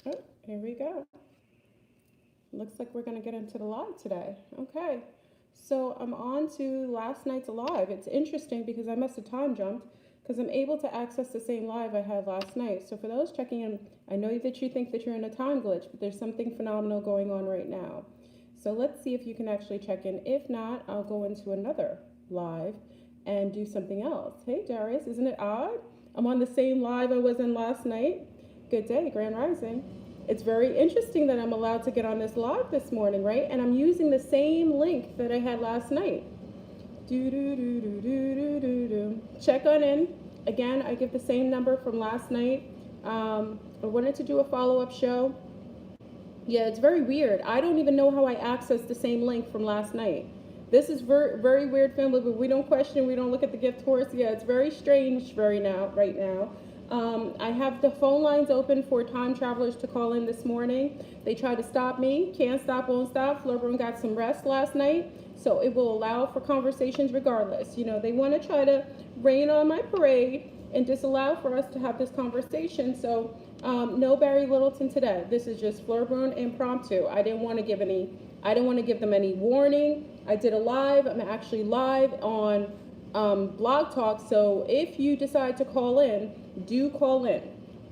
Oh, here we go. Looks like we're going to get into the live today. Okay. So I'm on to last night's live. It's interesting because I must have time jumped because I'm able to access the same live I had last night. So for those checking in, I know that you think that you're in a time glitch, but there's something phenomenal going on right now. So let's see if you can actually check in. If not, I'll go into another live and do something else. Hey, Darius, isn't it odd? I'm on the same live I was in last night. Good day, Grand Rising. It's very interesting that I'm allowed to get on this live this morning, right? And I'm using the same link that I had last night. Do do do do do do do do. Check on in. Again, I give the same number from last night. I wanted to do a follow-up show. Yeah, it's very weird. I don't even know how I accessed the same link from last night. This is very, very weird, family, but we don't question, we don't look at the gift horse. Yeah, it's very strange right now. I have the phone lines open for time travelers to call in this morning. They tried to stop me. Can't stop, won't stop. Flurburn got some rest last night, so it will allow for conversations regardless. You know, they want to try to rain on my parade and disallow for us to have this conversation. So no Barry Littleton today. This is just Flurburn impromptu. I didn't want to give them any warning. I did a live. I'm actually live on Blog Talk. So if you decide to call in, do call in.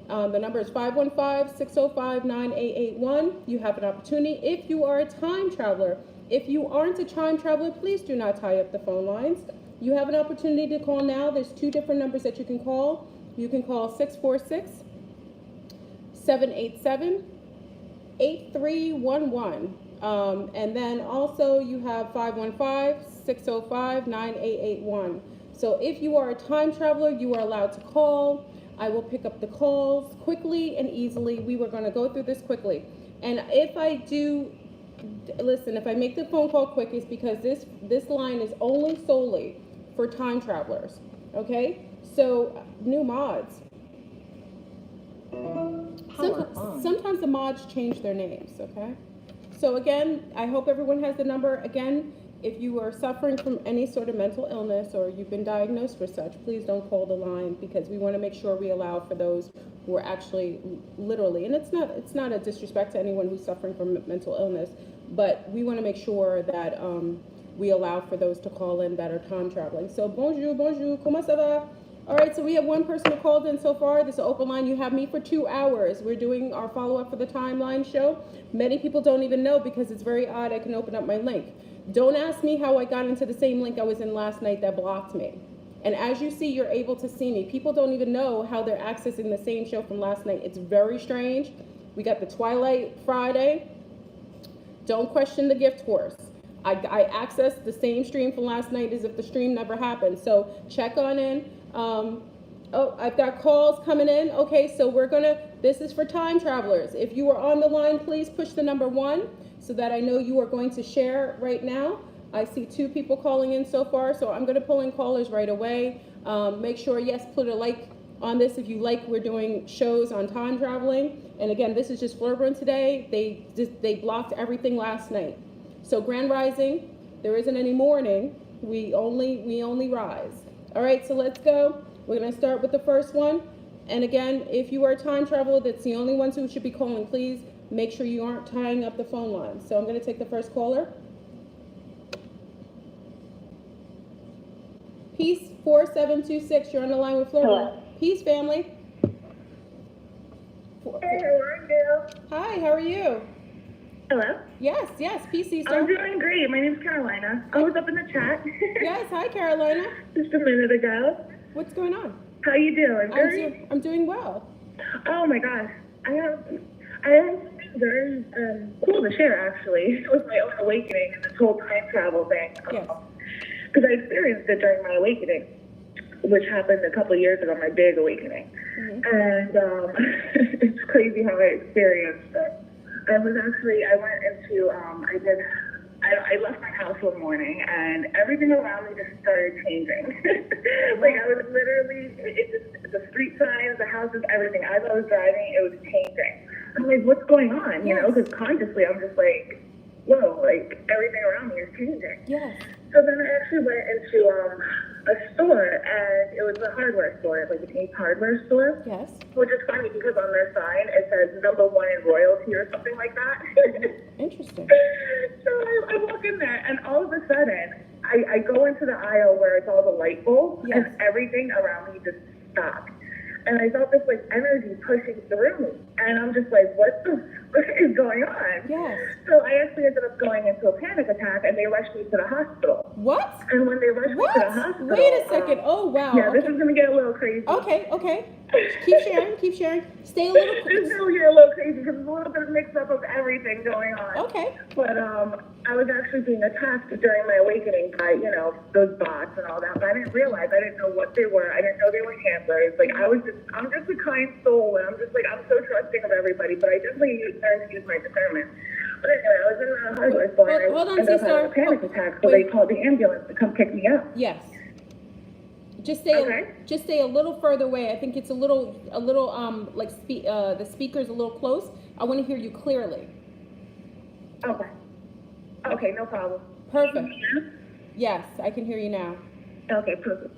The number is 515-605-9881. You have an opportunity. If you are a time traveler, if you aren't a time traveler, please do not tie up the phone lines. You have an opportunity to call now. There's two different numbers that you can call. You can call 646-787-8311. And then also you have 515-605-9881. So if you are a time traveler, you are allowed to call. I will pick up the calls quickly and easily. We were going to go through this quickly. And if I do, listen, if I make the phone call quick, it's because this line is only solely for time travelers. Okay? So, new mods. Sometimes the mods change their names, okay? So again, I hope everyone has the number. Again, if you are suffering from any sort of mental illness or you've been diagnosed for such, please don't call the line because we want to make sure we allow for those who are actually literally, and it's not a disrespect to anyone who's suffering from mental illness, but we want to make sure that we allow for those to call in that are time traveling. So bonjour, comment ça va? All right, so we have one person who called in so far. This is an open line. You have me for 2 hours. We're doing our follow-up for the timeline show. Many people don't even know because it's very odd. I can open up my link. Don't ask me how I got into the same link I was in last night that blocked me. And as you see, you're able to see me. People don't even know how they're accessing the same show from last night. It's very strange. We got the Twilight Friday. Don't question the gift horse. I accessed the same stream from last night as if the stream never happened. So check on in. Oh, I've got calls coming in. Okay, so this is for time travelers. If you are on the line, please push the number 1 so that I know you are going to share right now. I see 2 people calling in so far, so I'm going to pull in callers right away. Make sure, yes, put a like on this if you like. We're doing shows on time traveling. And again, this is just Flurburn today. They blocked everything last night. So Grand Rising, there isn't any morning. We only rise. All right, so let's go. We're going to start with the first one. And again, if you are a time traveler, that's the only ones who should be calling. Please make sure you aren't tying up the phone line. So I'm going to take the first caller. Peace 4726. You're on the line with Florida. Peace, family. Hey, how are you? Hi, how are you? Hello? Yes, peace, Easter. I'm doing great. My name's Carolina. I was up in the chat. Yes, hi, Carolina. Just a minute ago. What's going on? How you doing? I'm doing well. Oh my gosh. I have very cool to share actually with my own awakening and this whole time travel thing. Yes. Because I experienced it during my awakening, which happened a couple of years ago, my big awakening. Mm-hmm. And it's crazy how I experienced it. I went into, I left my house one morning and everything around me just started changing. Like I was literally, the street signs, the houses, everything. As I was driving, it was changing. I'm like, what's going on? You know, because consciously I'm just like, whoa, like everything around me is changing. Yes. So then I actually went into a store, and it was a hardware store, like an Ace hardware store. Yes. Which is funny because on their sign it says #1 in royalty or something like that. Interesting. So I walk in there, and all of a sudden, I go into the aisle where it's all the light bulbs, Yes. and everything around me just stopped. And I felt this like energy pushing through me, and I'm just like, what is going on? Yes. So I actually ended up going into a panic attack, and they rushed me to the hospital. What? And when they rushed me to the What? hospital, Wait a second. Oh, wow. yeah, this Okay. is gonna get a little crazy. Okay, okay. Keep sharing, keep sharing. Stay a little This is gonna get a little crazy because there's a little bit of mix up of everything going on. Okay. But I was actually being attacked during my awakening by, those bots and all that. But I didn't realize, I didn't know what they were. I didn't know they were handlers. Like I'm just a kind soul, and I'm so trusting of everybody. But I definitely learned to use my discernment. But anyway, I was in a hardware store, and Hold I on, ended up sister. having a panic attack. So Wait. they called the ambulance to come pick me up. Yes. Just stay, Okay. just stay a little further away. I think it's a little, the speaker's a little close. I want to hear you clearly. Okay. Okay, no problem. Perfect. Yeah? Yes, I can hear you now. Okay, perfect.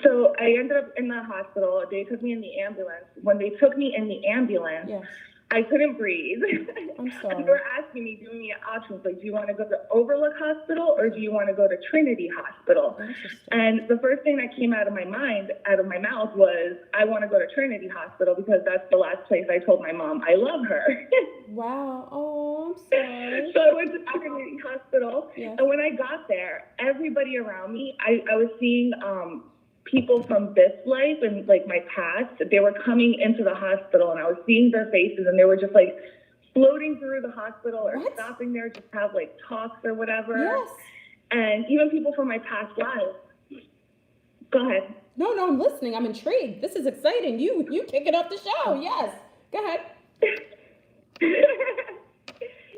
So I ended up in the hospital. They took me in the ambulance. When they took me in the ambulance, Yes. I couldn't breathe. I'm sorry. They were asking me, giving me options, like, do you want to go to Overlook Hospital or do you want to go to Trinity Hospital? Interesting. And the first thing that came out of my mouth was, I want to go to Trinity Hospital because that's the last place I told my mom I love her. Wow. Oh, I'm sorry. So I went to Trinity Hospital, Yes. and when I got there, everybody around me, I was seeing people from this life and like my past. They were coming into the hospital, and I was seeing their faces, and they were just like floating through the hospital or What? stopping there just to have like talks or whatever. Yes. And even people from my past lives. Go ahead. No, I'm listening. I'm intrigued. This is exciting. You kicking off the show. Yes. Go ahead.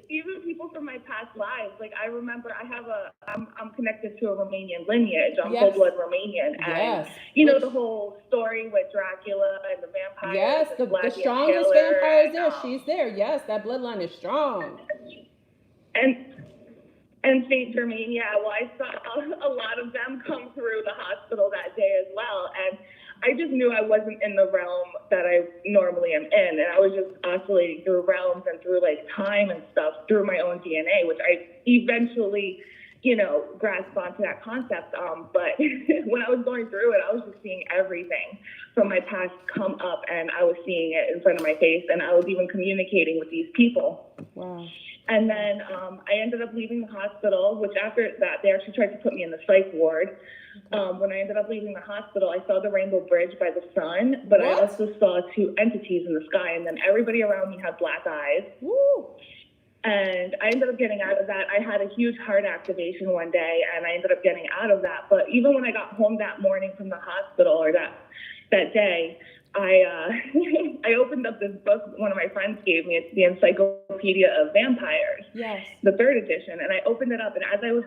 Even people from my past lives, like I remember I'm connected to a Romanian lineage. I'm Yes. full-blood Romanian. Yes. And the whole story with Dracula and the vampires. Yes, and the Vlad strongest Impaler vampire is and, there. She's there. Yes, that bloodline is strong. And Saint Germania. Well, I saw a lot of them come through the hospital that day as well. And I just knew I wasn't in the realm that I normally am in. And I was just oscillating through realms and through like time and stuff through my own DNA, which I eventually, grasped onto that concept. But when I was going through it, I was just seeing everything from my past come up, and I was seeing it in front of my face, and I was even communicating with these people. Wow. And then I ended up leaving the hospital, which after that, they actually tried to put me in the psych ward. When I ended up leaving the hospital, I saw the Rainbow Bridge by the sun, but I What? also saw two entities in the sky, and then everybody around me had black eyes. Woo. And I ended up getting out of that. I had a huge heart activation one day, and I ended up getting out of that. But even when I got home that morning from the hospital, or that day, I I opened up this book one of my friends gave me. It's the Encyclopedia of Vampires, Yes. the 3rd edition. And I opened it up, and as I was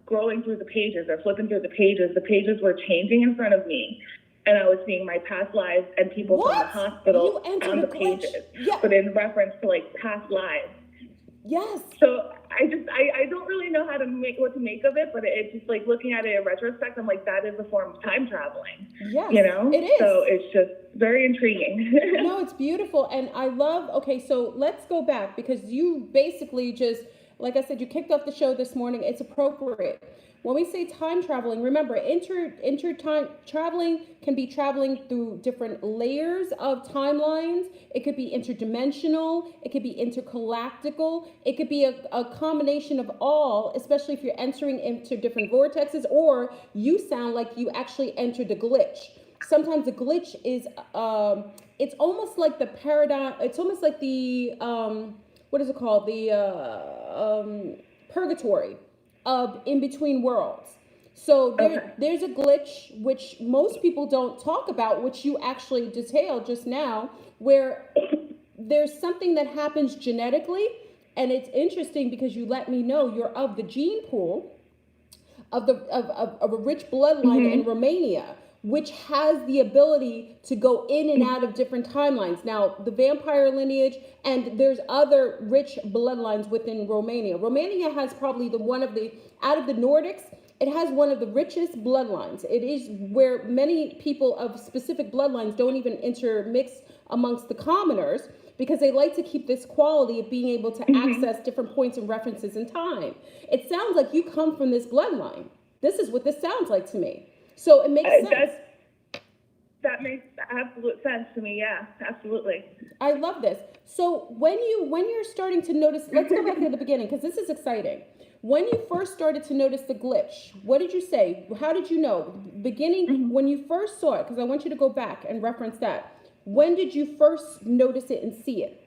scrolling through the pages or flipping through the pages were changing in front of me. And I was seeing my past lives and people from the What? hospital You entered on a the glitch? pages, Yeah. but in reference to like past lives. Yes. So I don't really know what to make of it, but it's just like looking at it in retrospect, I'm like, that is a form of time traveling. Yes. It is. So it's just very intriguing. No, it's beautiful. And I love, okay, so let's go back because you basically just, like I said, you kicked off the show this morning. It's appropriate. When we say time traveling, remember, time traveling can be traveling through different layers of timelines. It could be interdimensional. It could be intergalactical. It could be a combination of all, especially if you're entering into different vortexes, or you sound like you actually entered a glitch. Sometimes the glitch is, it's almost like the paradigm, it's almost like the, what is it called? The purgatory of in between worlds. So there's a glitch which most people don't talk about, which you actually detailed just now, where there's something that happens genetically, and it's interesting because you let me know you're of the gene pool of a rich bloodline in Romania, which has the ability to go in and out of different timelines. Now, the vampire lineage, and there's other rich bloodlines within Romania. Romania has probably out of the Nordics, it has one of the richest bloodlines. It is where many people of specific bloodlines don't even intermix amongst the commoners, because they like to keep this quality of being able to access different points and references in time. It sounds like you come from this bloodline. This is what this sounds like to me. So it makes sense. That makes absolute sense to me. Yeah, absolutely. I love this. So when you're starting to notice, let's go back to the beginning, because this is exciting. When you first started to notice the glitch, what did you say? How did you know? Beginning, when you first saw it, because I want you to go back and reference that. When did you first notice it and see it?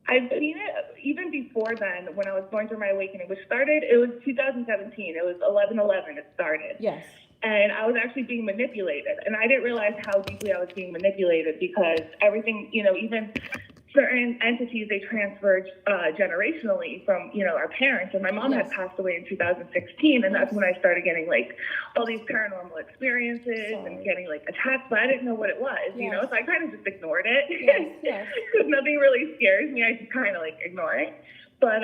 I've seen it even before then, when I was going through my awakening, which started, it was 2017. It was 11/11 it started. Yes. And I was actually being manipulated. And I didn't realize how deeply I was being manipulated, because everything, even certain entities, they transferred generationally from, our parents. And my mom had passed away in 2016. And that's when I started getting like all these paranormal experiences and getting like attacked, but I didn't know what it was, so I kind of just ignored it. Yes. Because nothing really scares me. I just kind of like ignore it. But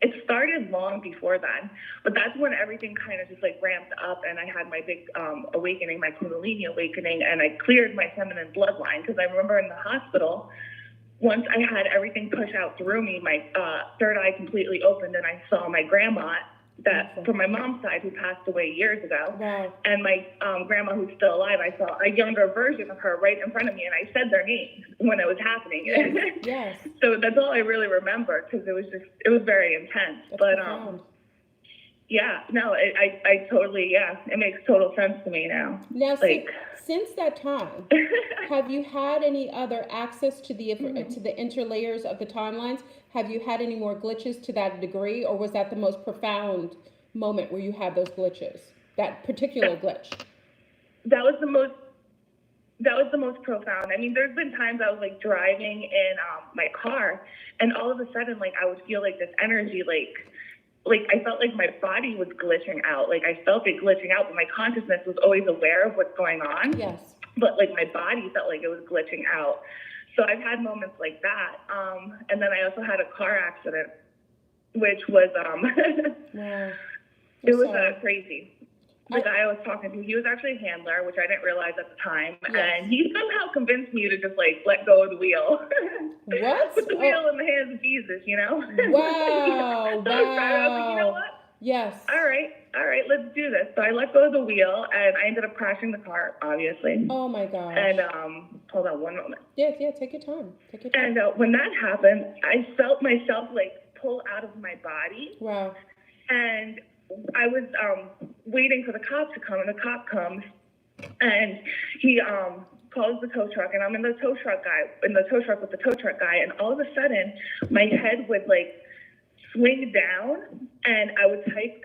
it started long before then, but that's when everything kind of just like ramped up, and I had my big awakening, my Kundalini awakening, and I cleared my feminine bloodline. Because I remember in the hospital, once I had everything push out through me, my third eye completely opened, and I saw my grandma, that from my mom's side, who passed away years ago. Wow. And my grandma, who's still alive, I saw a younger version of her right in front of me, and I said their names when it was happening. Yes. So that's all I really remember, because it was very intense. That's but profound. I totally, it makes total sense to me now. Now, since that time, have you had any other access to the interlayers of the timelines? Have you had any more glitches to that degree, or was that the most profound moment where you had those glitches? That particular glitch. That was the most profound. I mean, there's been times I was like driving in my car, and all of a sudden, like I would feel like this energy, like I felt like my body was glitching out. Like I felt it glitching out, but my consciousness was always aware of what's going on. Yes. But like my body felt like it was glitching out. So I've had moments like that. And then I also had a car accident, which was wow. It was crazy. The guy I was talking to, he was actually a handler, which I didn't realize at the time. Yes. And he somehow convinced me to just like let go of the wheel. What? Put the wheel in the hands of Jesus, Wow. So I was like, you know what? Yes. All right, let's do this. So I let go of the wheel, and I ended up crashing the car, obviously. Oh my gosh. And hold on one moment. Yeah, take your time. And when that happened, I felt myself like pull out of my body. Wow. And I was waiting for the cop to come, and the cop comes, and he calls the tow truck, and I'm in the tow truck with the tow truck guy, and all of a sudden my head would like swing down, and I would type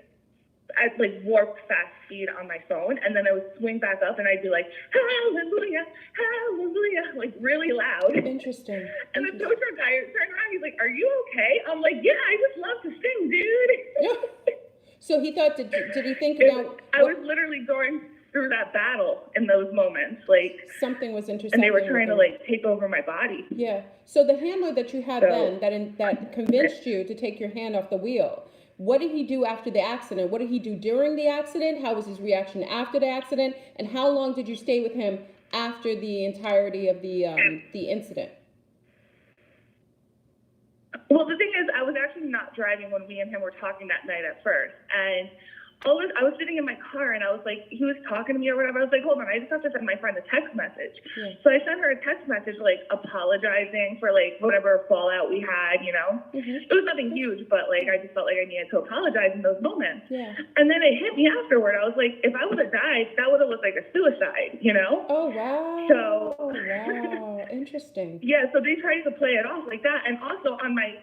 at like warp fast speed on my phone, and then I would swing back up, and I'd be like, hallelujah, hallelujah, like really loud. Interesting. And the tow truck guy turned around, he's like, are you okay? I'm like, yeah, I just love to sing, dude. So he thought, did he think I was literally going through that battle in those moments, like something was interesting, and they were trying to like take over my body. Yeah. So the handler that you had that convinced you to take your hand off the wheel, what did he do after the accident? What did he do during the accident? How was his reaction after the accident? And how long did you stay with him after the entirety of the incident? Well, the thing is, I was actually not driving when me and him were talking that night at first. And I was sitting in my car, and I was like, he was talking to me or whatever. I was like, hold on, I just have to send my friend a text message. Yeah. So I sent her a text message, like, apologizing for, like, whatever fallout we had, Mm-hmm. It was nothing huge, but, like, I just felt like I needed to apologize in those moments. Yeah. And then it hit me afterward. I was like, if I would have died, that would have looked like a suicide, Oh, wow. Wow. Interesting. Yeah, so they tried to play it off like that. And also on my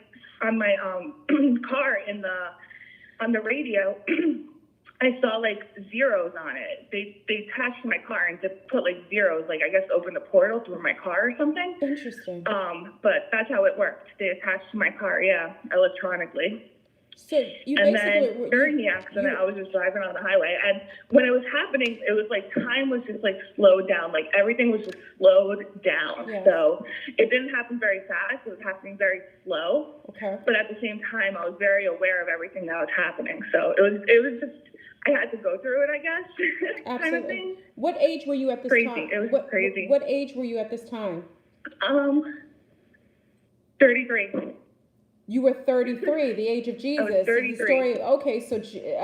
car on the radio, I saw like zeros on it. They attached my car and just put like zeros, like I guess open the portal through my car or something. Interesting. But that's how it worked. They attached to my car, electronically. So you And basically then during the accident, I was just driving on the highway, and when it was happening, it was like time was just like slowed down. Like everything was just slowed down. Yes. So it didn't happen very fast. It was happening very slow. Okay. But at the same time, I was very aware of everything that was happening. So it was just, I had to go through it, I guess. Absolutely. Kind of thing. What age were you at this Crazy. time? It was crazy. What age were you at this time? 33. You were 33, the age of Jesus. I was 33. The story, okay, so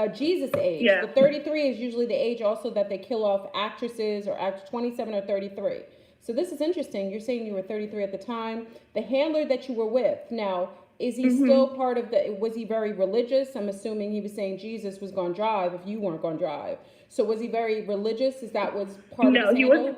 Jesus' age. Yeah. The 33 is usually the age also that they kill off actresses or 27 or 33. So this is interesting. You're saying you were 33 at the time. The handler that you were with, now, is he still part of was he very religious? I'm assuming he was saying Jesus was going to drive if you weren't going to drive. So was he very religious? Is that was part of his handler?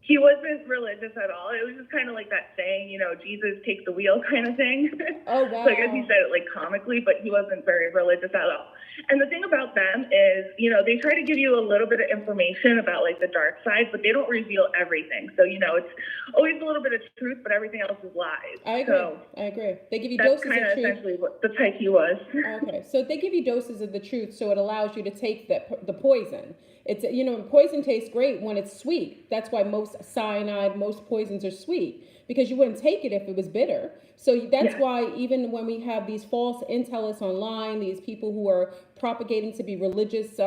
He wasn't religious at all. It was just kind of like that saying, you know, Jesus take the wheel kind of thing. Oh, wow. So I guess he said it like comically, but he wasn't very religious at all. And the thing about them is, you know, they try to give you a little bit of information about like the dark side, but they don't reveal everything. So, you know, it's always a little bit of truth, but everything else is lies. I agree. So I agree. They give you that's doses kind of of truth. essentially what the type he was. Okay, so they give you doses of the truth, so it allows you to take the poison. It's, you know, poison tastes great when it's sweet. That's why most cyanide, most poisons are sweet, because you wouldn't take it if it was bitter. So that's why even when we have these false intellists online, these people who are propagating to be religious,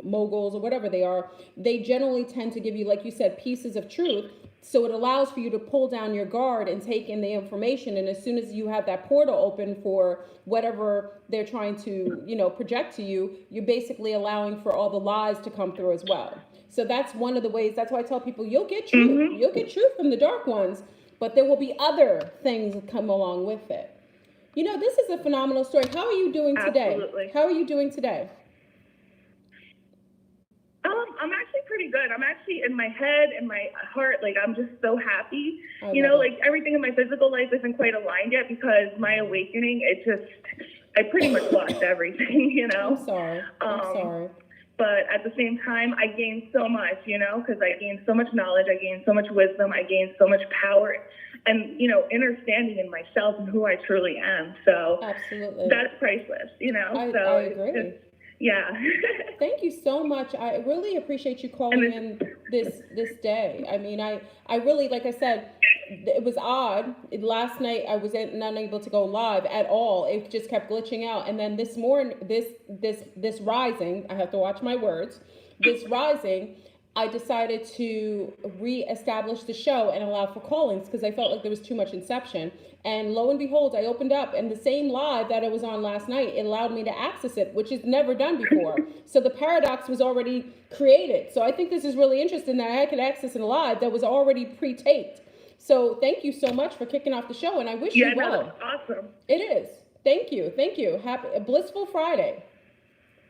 moguls or whatever they are, they generally tend to give you, like you said, pieces of truth. So it allows for you to pull down your guard and take in the information. And as soon as you have that portal open for whatever they're trying to, you know, project to you, you're basically allowing for all the lies to come through as well. So that's one of the ways. That's why I tell people, you'll get truth. You'll get truth from the dark ones, but there will be other things that come along with it. You know, this is a phenomenal story. How are you doing today? Absolutely. How are you doing today? I'm actually pretty good. I'm actually in my head and my heart, like I'm just so happy. Like everything in my physical life isn't quite aligned yet because my awakening, I pretty much lost everything, you know? I'm sorry. I'm sorry. But at the same time, I gained so much, you know, because I gained so much knowledge, I gained so much wisdom, I gained so much power and, you know, understanding in myself and who I truly am. So absolutely, that's priceless, you know? I agree. Yeah. Thank you so much. I really appreciate you calling in this day. I mean, I really, like I said, it was odd. Last night I was not able to go live at all. It just kept glitching out. And then this morning, this rising, I have to watch my words. This rising, I decided to reestablish the show and allow for callings because I felt like there was too much inception. And lo and behold, I opened up and the same live that I was on last night, it allowed me to access it, which is never done before. So the paradox was already created. So I think this is really interesting that I could access a live that was already pre-taped. So thank you so much for kicking off the show, and I wish you well. Yeah, that's awesome. It is. Thank you. Thank you. Happy blissful Friday.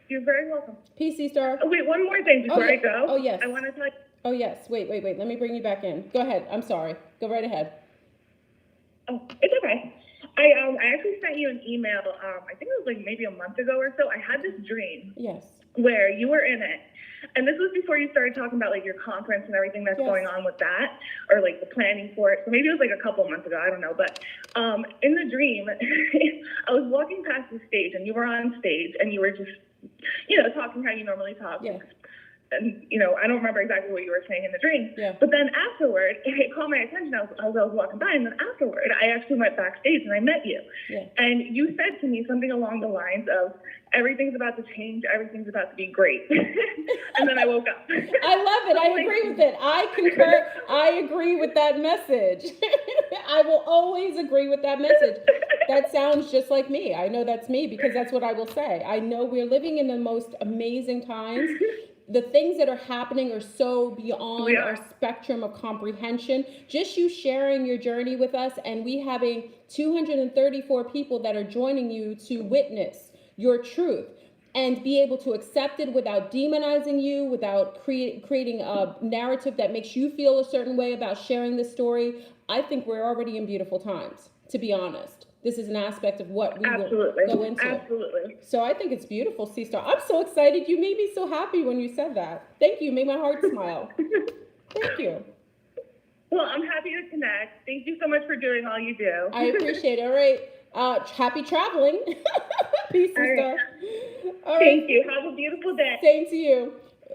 You're very welcome. Peace, C-Star. Oh, wait, one more thing before I go. Oh, yes. I want to tell you. Oh, yes. Wait. Let me bring you back in. Go ahead. I'm sorry. Go right ahead. Oh, it's okay. I actually sent you an email, I think it was like maybe a month ago or so. I had this dream. Yes. Where you were in it. And this was before you started talking about like your conference and everything that's going on with that, or like the planning for it. So maybe it was like a couple months ago, I don't know. But in the dream, I was walking past the stage and you were on stage and you were just, you know, talking how you normally talk. Yeah. And, you know, I don't remember exactly what you were saying in the dream. Yeah. But then afterward, it caught my attention as I was walking by. And then afterward, I actually went backstage and I met you. Yeah. And you said to me something along the lines of, everything's about to change, everything's about to be great. And then I woke up. I love it. I agree with it. I concur. I agree with that message. I will always agree with that message. That sounds just like me. I know that's me because that's what I will say. I know we're living in the most amazing times. The things that are happening are so beyond our spectrum of comprehension. Just you sharing your journey with us and we having 234 people that are joining you to witness your truth and be able to accept it without demonizing you, without creating a narrative that makes you feel a certain way about sharing this story. I think we're already in beautiful times, to be honest. This is an aspect of what we will go into. Absolutely. So I think it's beautiful, C-Star. I'm so excited. You made me so happy when you said that. Thank you. You made my heart smile. Thank you. Well, I'm happy to connect. Thank you so much for doing all you do. I appreciate it. All right. Happy traveling. Peace, All sister. right. All right. Thank you. Have a beautiful day. Same to you.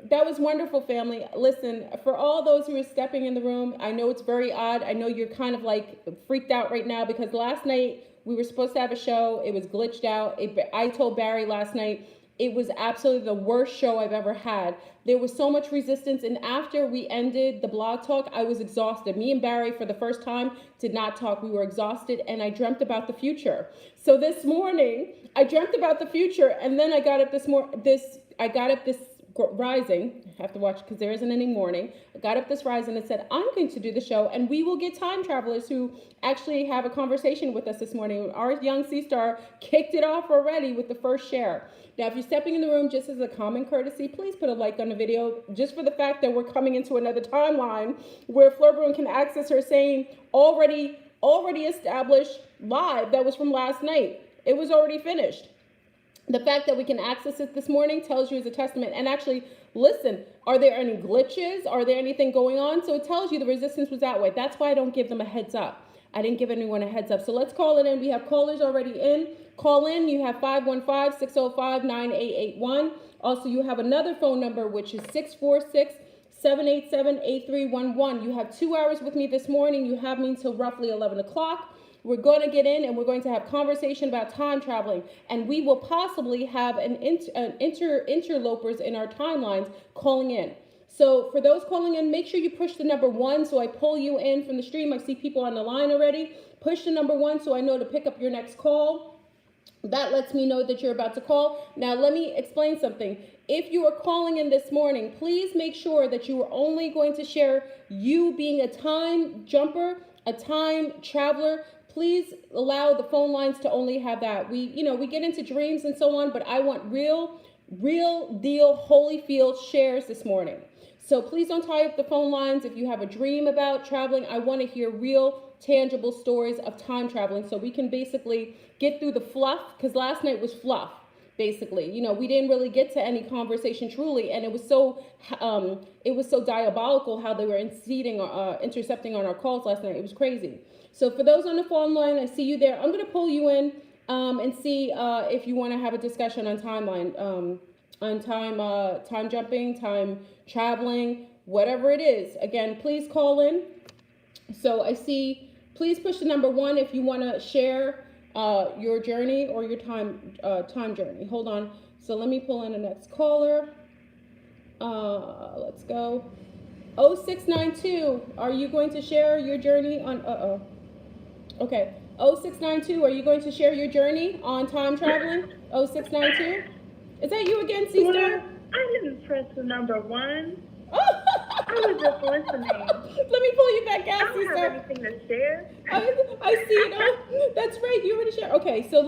That was wonderful, family. Listen, for all those who are stepping in the room, I know it's very odd. I know you're kind of like freaked out right now because last night we were supposed to have a show. It was glitched out. I told Barry last night it was absolutely the worst show I've ever had. There was so much resistance. And after we ended the blog talk, I was exhausted. Me and Barry, for the first time, did not talk. We were exhausted, and I dreamt about the future. So this morning, I dreamt about the future, and then I got up this rising. I have to watch because there isn't any morning. I got up this rising and said, I'm going to do the show, and we will get time travelers who actually have a conversation with us this morning. Our young sea star kicked it off already with the first share. Now, if you're stepping in the room, just as a common courtesy, please put a like on the video, just for the fact that we're coming into another timeline where Fleur Bruin can access her saying already established live. That was from last night. It was already finished. The fact that we can access it this morning tells you as a testament. And actually, listen, are there any glitches? Are there anything going on? So it tells you the resistance was that way. That's why I don't give them a heads up. I didn't give anyone a heads up. So let's call it in. We have callers already in. Call in. You have 515-605-9881. Also, you have another phone number, which is 646-787-8311. You have 2 hours with me this morning. You have me until roughly 11 o'clock. We're going to get in and we're going to have conversation about time traveling, and we will possibly have interlopers in our timelines calling in. So for those calling in, make sure you push the number 1 so I pull you in from the stream. I see people on the line already. Push the number 1 so I know to pick up your next call. That lets me know that you're about to call. Now let me explain something. If you are calling in this morning, please make sure that you are only going to share you being a time jumper, a time traveler. Please allow the phone lines to only have that. We get into dreams and so on, but I want real deal Holyfield shares this morning. So please don't tie up the phone lines. If you have a dream about traveling, I want to hear real tangible stories of time traveling so we can basically get through the fluff, because last night was fluff. Basically, we didn't really get to any conversation truly, and it was so diabolical how they were intercepting on our calls last night. It was crazy. So for those on the phone line, I see you there. I'm going to pull you in and see if you want to have a discussion on timeline, on time jumping, time traveling, whatever it is. Again, please call in. So I see. Please push the number 1 if you want to share your journey or your time journey. Hold on. So let me pull in the next caller. Let's go. 0692. Are you going to share your journey on? Okay. 0692. Are you going to share your journey on time traveling? 0692. Is that you again, sister? Well, I didn't press the number 1. I was just listening. Let me pull you back out, sister. I don't have anything to share. I see it. Oh, that's right. You already shared. Okay, so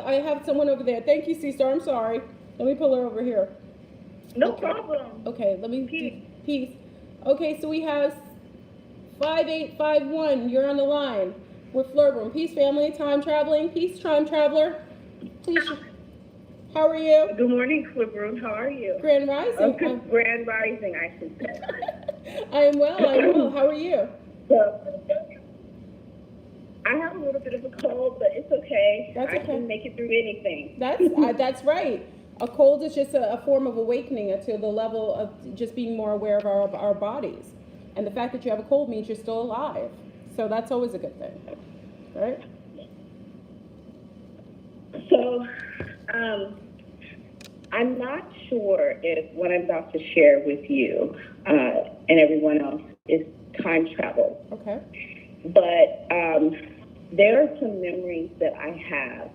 I have someone over there. Thank you, sister. I'm sorry. Let me pull her over here. No problem. Okay, let me peace. Okay, so we have 5851. You're on the line with Fleur Bruin. Peace, family. Time traveling. Peace, time traveler. Please. How are you? Good morning, Fleur Bruin. How are you? Grand Rising. Grand Rising, I should say. I am well. How are you? So, I have a little bit of a cold, but it's okay. That's okay. I can make it through anything. That's right. A cold is just a form of awakening to the level of just being more aware of our bodies. And the fact that you have a cold means you're still alive. So that's always a good thing, right? So, I'm not sure if what I'm about to share with you and everyone else is time travel. Okay. But there are some memories that I have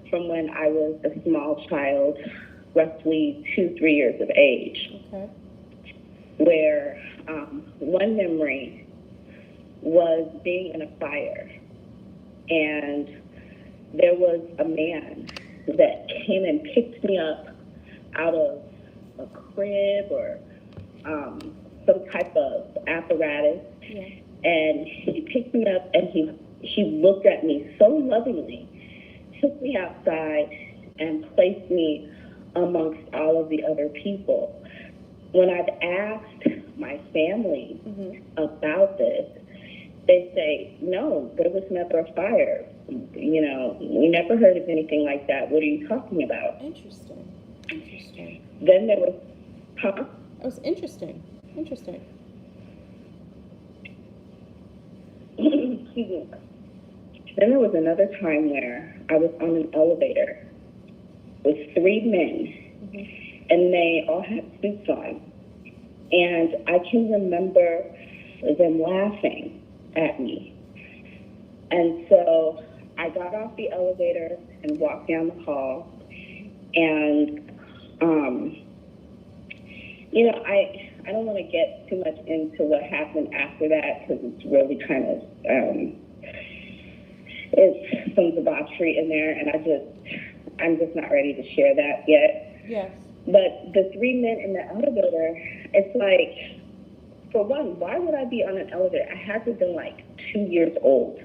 from when I was a small child, roughly 2-3 years of age. Okay. Where one memory was being in a fire, and there was a man that came and picked me up out of a crib or some type of apparatus. Yeah. And he picked me up and he looked at me so lovingly, took me outside and placed me amongst all of the other people. When I've asked my family about this, they say, no, there was never a fire. You know, we never heard of anything like that. What are you talking about? Interesting. Interesting. Then there was, huh? That was interesting. Interesting. Excuse me. Then there was another time where I was on an elevator with 3 men, and they all had suits on. And I can remember them laughing at me. And so I got off the elevator and walked down the hall. And, you know, I don't want to get too much into what happened after that because it's really kind of, it's some debauchery in there. And I'm just not ready to share that yet. Yes. But the 3 men in the elevator, it's like, for one, why would I be on an elevator? I had to have been like 2 years old.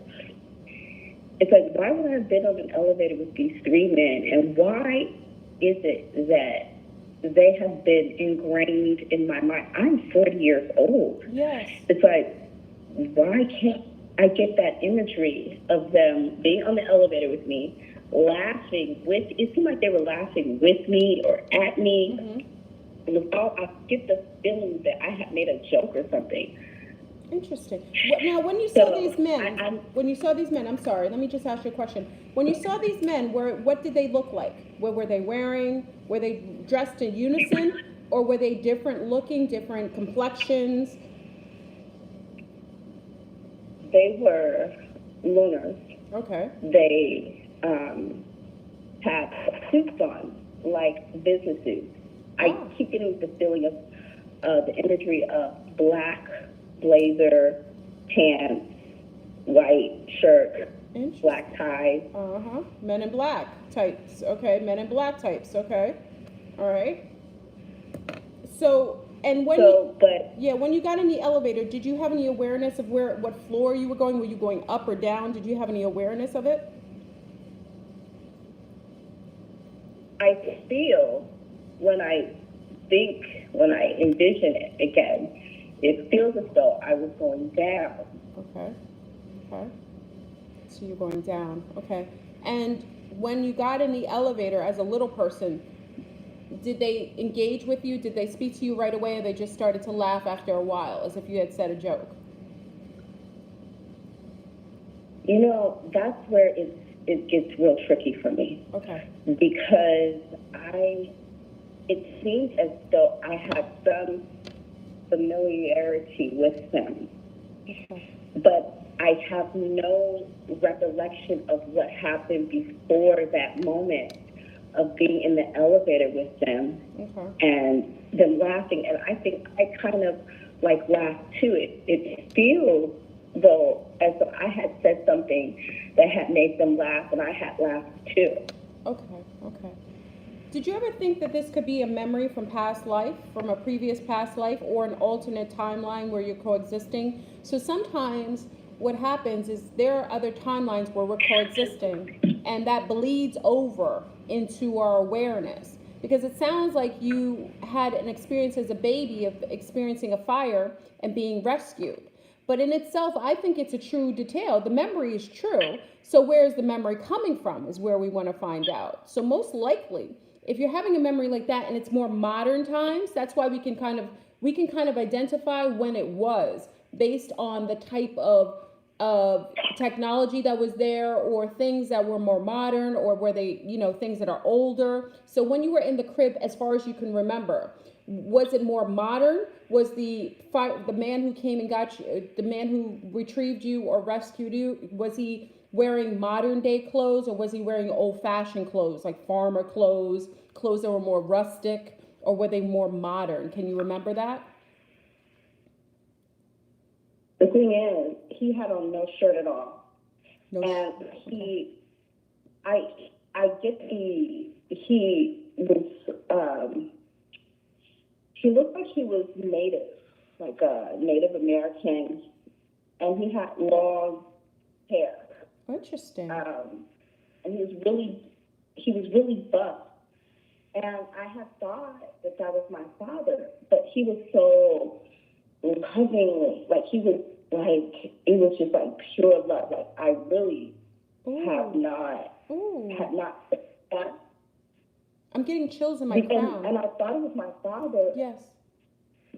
It's like, why would I have been on an elevator with these 3 men? And why is it that they have been ingrained in my mind? I'm 40 years old. Yes. It's like, why can't I get that imagery of them being on the elevator with me, laughing with, it seemed like they were laughing with me or at me. And I get the feeling that I had made a joke or something. Interesting. Now, when you saw these men, I'm sorry, let me just ask you a question. When you saw these men, what did they look like? What were they wearing? Were they dressed in unison, or were they different looking, different complexions? They were lunars. Okay. They had suits on, like business suits. I keep getting the feeling of the imagery of black blazer, pants, white shirt, black tie. Men in black types. Okay. Men in black types. Okay. All right. So, and when when you got in the elevator, did you have any awareness of what floor you were going? Were you going up or down? Did you have any awareness of it? I feel when I envision it again, it feels as though I was going down. Okay. So you're going down. Okay. And when you got in the elevator as a little person, did they engage with you? Did they speak to you right away, or they just started to laugh after a while, as if you had said a joke? You know, that's where it gets real tricky for me. Okay. Because it seemed as though I had some familiarity with them. Okay. But I have no recollection of what happened before that moment of being in the elevator with them and them laughing. And I think I kind of like laughed too. It feels though as though I had said something that had made them laugh, and I had laughed too. Okay. Did you ever think that this could be a memory from past life, from a previous past life, or an alternate timeline where you're coexisting? So sometimes what happens is there are other timelines where we're coexisting, and that bleeds over into our awareness. Because it sounds like you had an experience as a baby of experiencing a fire and being rescued. But in itself, I think it's a true detail. The memory is true. So where is the memory coming from is where we want to find out. So most likely, if you're having a memory like that and it's more modern times, that's why we can kind of identify when it was based on the type of technology that was there, or things that were more modern, or were they, things that are older. So when you were in the crib, as far as you can remember, was it more modern? Was the man who came and got you, the man who retrieved you or rescued you, was he wearing modern day clothes, or was he wearing old fashioned clothes, like farmer clothes that were more rustic, or were they more modern? Can you remember that? The thing is, he had on no shirt at all. I get he looked like he was native, like a Native American, and he had long hair. Interesting. And he was really buff. And I had thought that was my father, but he was so lovingly, like he was like, it was just like pure love. Like, I really Ooh. have not, Ooh. that. I'm getting chills in my crown. And I thought it was my father. Yes.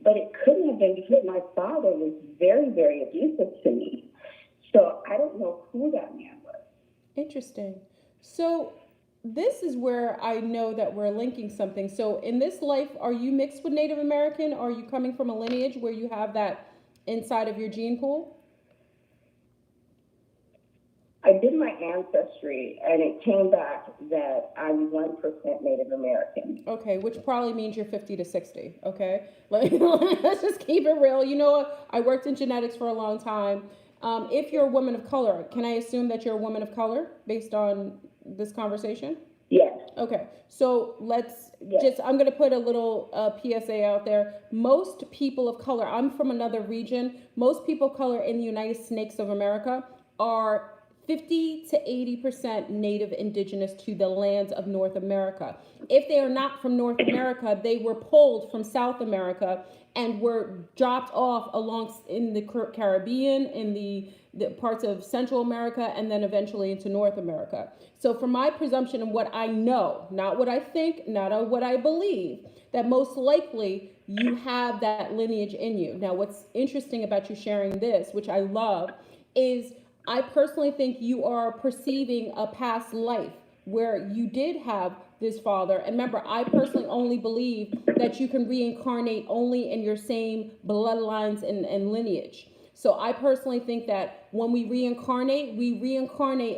But it couldn't have been because my father was very, very abusive to me. So I don't know who that man was. Interesting. So this is where I know that we're linking something. So in this life, are you mixed with Native American? Or are you coming from a lineage where you have that inside of your gene pool? I did my ancestry, and it came back that I'm 1% Native American. Okay, which probably means you're 50 to 60, okay? Like, let's just keep it real. You know what? I worked in genetics for a long time. If you're a woman of color, can I assume that you're a woman of color based on this conversation? Yes. Okay, so let's I'm going to put a little PSA out there. Most people of color, I'm from another region, most people of color in the United States of America are 50 to 80% native indigenous to the lands of North America. If they are not from North America, they were pulled from South America and were dropped off along in the Caribbean, in the parts of Central America, and then eventually into North America. So from my presumption and what I know, not what I think, not what I believe, that most likely you have that lineage in you. Now, what's interesting about you sharing this, which I love, is I personally think you are perceiving a past life where you did have this father. And remember, I personally only believe that you can reincarnate only in your same bloodlines and lineage. So I personally think that when we reincarnate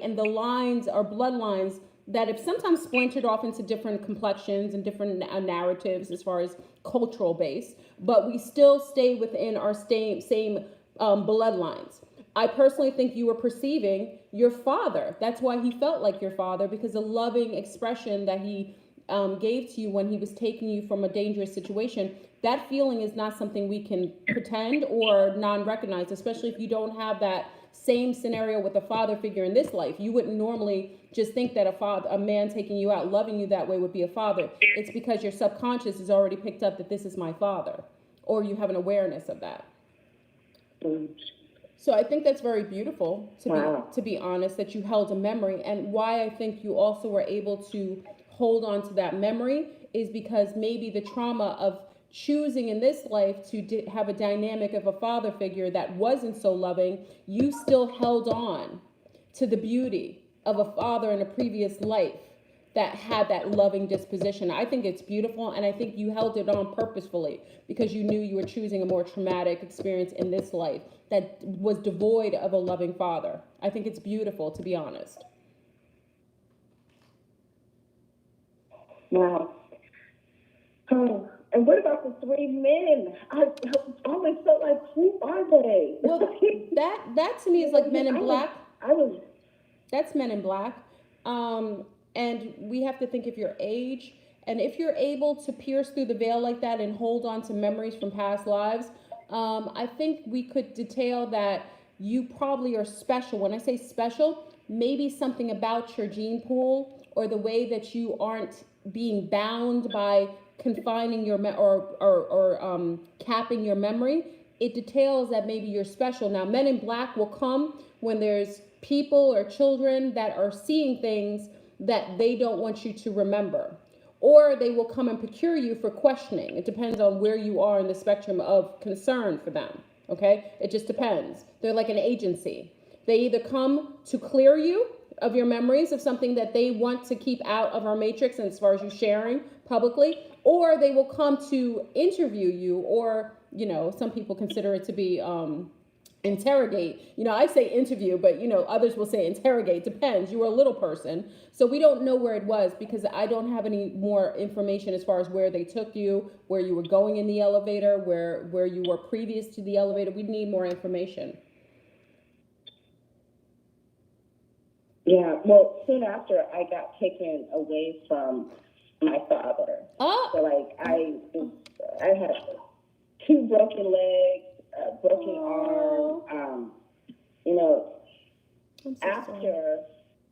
and the lines are bloodlines that have sometimes splintered off into different complexions and different narratives as far as cultural base, but we still stay within our same bloodlines. I personally think you were perceiving your father. That's why he felt like your father, because the loving expression that he gave to you when he was taking you from a dangerous situation, that feeling is not something we can pretend or non-recognize, especially if you don't have that same scenario with a father figure in this life. You wouldn't normally just think that a man taking you out, loving you that way would be a father. It's because your subconscious has already picked up that this is my father, or you have an awareness of that. So I think that's very beautiful, to be honest, that you held a memory. And why I think you also were able to hold on to that memory is because maybe the trauma of choosing in this life to have a dynamic of a father figure that wasn't so loving, you still held on to the beauty of a father in a previous life that had that loving disposition. I think it's beautiful, and I think you held it on purposefully because you knew you were choosing a more traumatic experience in this life that was devoid of a loving father. I think it's beautiful, to be honest. Wow. Oh, and what about the three men? I always felt like, who are they? Well, that to me is like Men in Black. That's Men in Black. And we have to think of your age. And if you're able to pierce through the veil like that and hold on to memories from past lives, I think we could detail that you probably are special. When I say special, maybe something about your gene pool or the way that you aren't being bound by confining your capping your memory. It details that maybe you're special. Now, Men in Black will come when there's people or children that are seeing things that they don't want you to remember. Or they will come and procure you for questioning. It depends on where you are in the spectrum of concern for them, okay? It just depends. They're like an agency. They either come to clear you of your memories of something that they want to keep out of our matrix, and as far as you sharing publicly, or they will come to interview you, or, you know, some people consider it to be interrogate. You know, I say interview, but, you know, others will say interrogate. Depends. You were a little person. So we don't know where it was because I don't have any more information as far as where they took you, where you were going in the elevator, where you were previous to the elevator. We need more information. Yeah, well, soon after I got taken away from my father. Oh. So like I had 2 broken legs, a broken arm. You know, after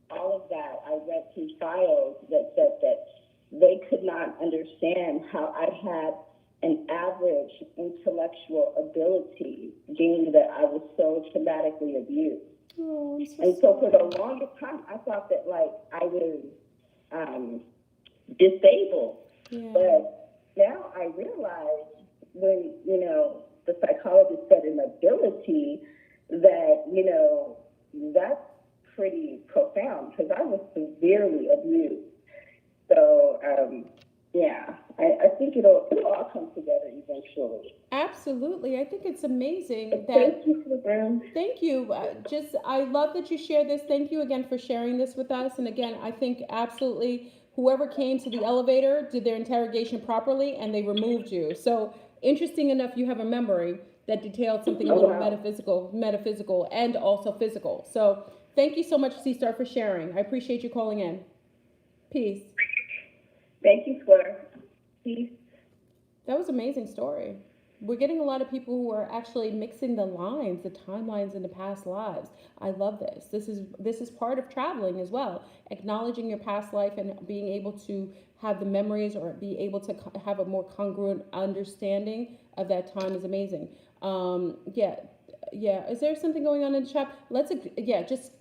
all of that, I read some files that said that they could not understand how I had an average intellectual ability, being that I was so traumatically abused. Oh, I'm And so so for sorry. the longest time, I thought that like I was disabled. Yeah. But now I realize when, the psychologist said an ability that, that's pretty profound because I was severely abused. So, yeah, I think it'll all come together eventually. Absolutely. I think it's amazing that. Thank you for the room. Thank you. I love that you share this. Thank you again for sharing this with us. And again, I think absolutely whoever came to the elevator did their interrogation properly and they removed you. So interesting enough, you have a memory that detailed something a little metaphysical and also physical. So thank you so much, C-Star, for sharing. I appreciate you calling in. Peace. Thank you, Swear. Peace. That was an amazing story. We're getting a lot of people who are actually mixing the lines, the timelines in the past lives. I love this. This is part of traveling as well. Acknowledging your past life and being able to have the memories or be able to have a more congruent understanding of that time is amazing. Yeah. Is there something going on in the chat?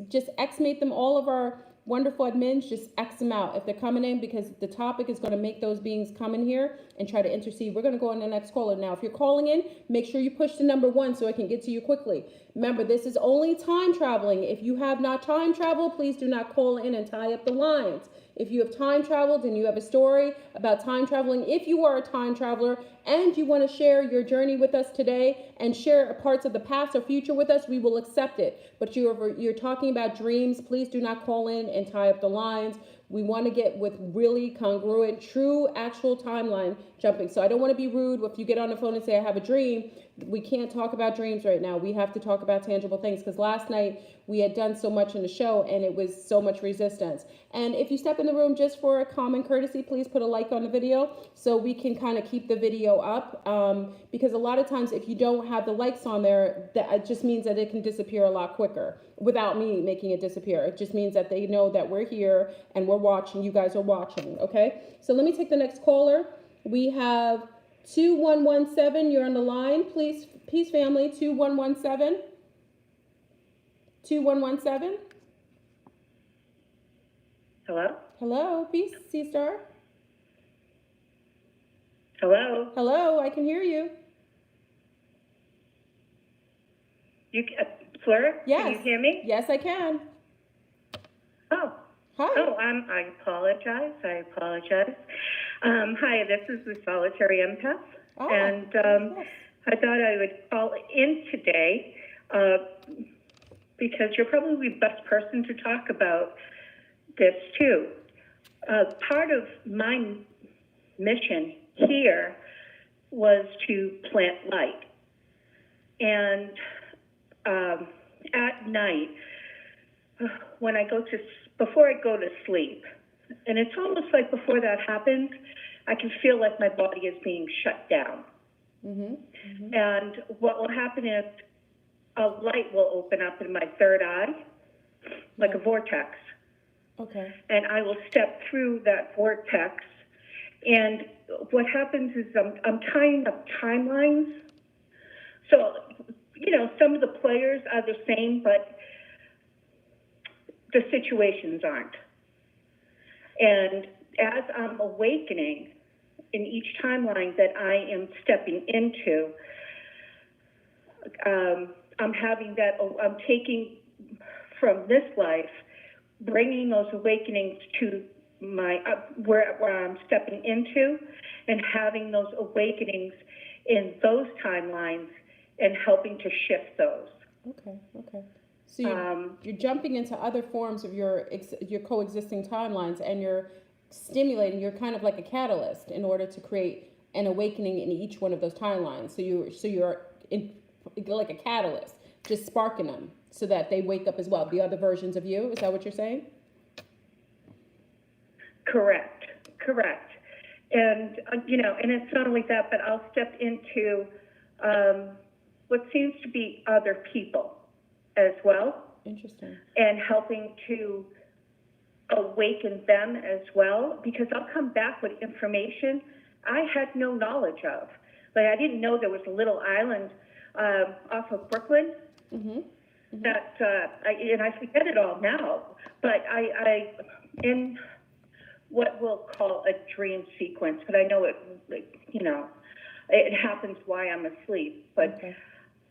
Just X-mate them. All of our wonderful admins, just X them out if they're coming in, because the topic is going to make those beings come in here and try to intercede. We're going to go on the next caller now. If you're calling in, make sure you push the number 1 so I can get to you quickly. Remember, this is only time traveling. If you have not time traveled, please do not call in and tie up the lines. If you have time traveled and you have a story about time traveling, if you are a time traveler and you want to share your journey with us today and share parts of the past or future with us, we will accept it. But you're talking about dreams, please do not call in and tie up the lines. We want to get with really congruent, true, actual timeline jumping. So I don't want to be rude if you get on the phone and say, I have a dream. We can't talk about dreams right now. We have to talk about tangible things, because last night we had done so much in the show and it was so much resistance. And if you step in the room, just for a common courtesy, please put a like on the video so we can kind of keep the video up. Because a lot of times if you don't have the likes on there, that just means that it can disappear a lot quicker without me making it disappear. It just means that they know that we're here and we're watching. You guys are watching. Okay. So let me take the next caller. We have 2117. You're on the line. Please, peace family. 2117. 2117. Hello? Hello, peace, C-Star. Hello? Hello, I can hear you. Fleur? Yes. Can you hear me? Yes, I can. Oh. Hi. Oh, I apologize. Hi, this is the solitary empath. And yes. I thought I would call in today because you're probably the best person to talk about this too. Part of my mission here was to plant light. And at night, when before I go to sleep, and it's almost like before that happens, I can feel like my body is being shut down. Mm-hmm. Mm-hmm. And what will happen is a light will open up in my third eye, like a vortex. Okay. And I will step through that vortex. And what happens is I'm tying up timelines. So, some of the players are the same, but the situations aren't. And as I'm awakening in each timeline that I am stepping into, I'm taking from this life, bringing those awakenings to my where I'm stepping into, and having those awakenings in those timelines and helping to shift those. Okay. So you're jumping into other forms of your coexisting timelines, and you're stimulating. You're kind of like a catalyst in order to create an awakening in each one of those timelines. So you're like a catalyst, just sparking them so that they wake up as well. The other versions of you. Is that what you're saying? Correct. And and it's not only that, but I'll step into what seems to be other people as well. Interesting. And helping to awaken them as well, because I'll come back with information I had no knowledge of. Like, I didn't know there was a little island off of Brooklyn that, and I forget it all now, but I in what we'll call a dream sequence, but I know it, you know, it happens while I'm asleep, but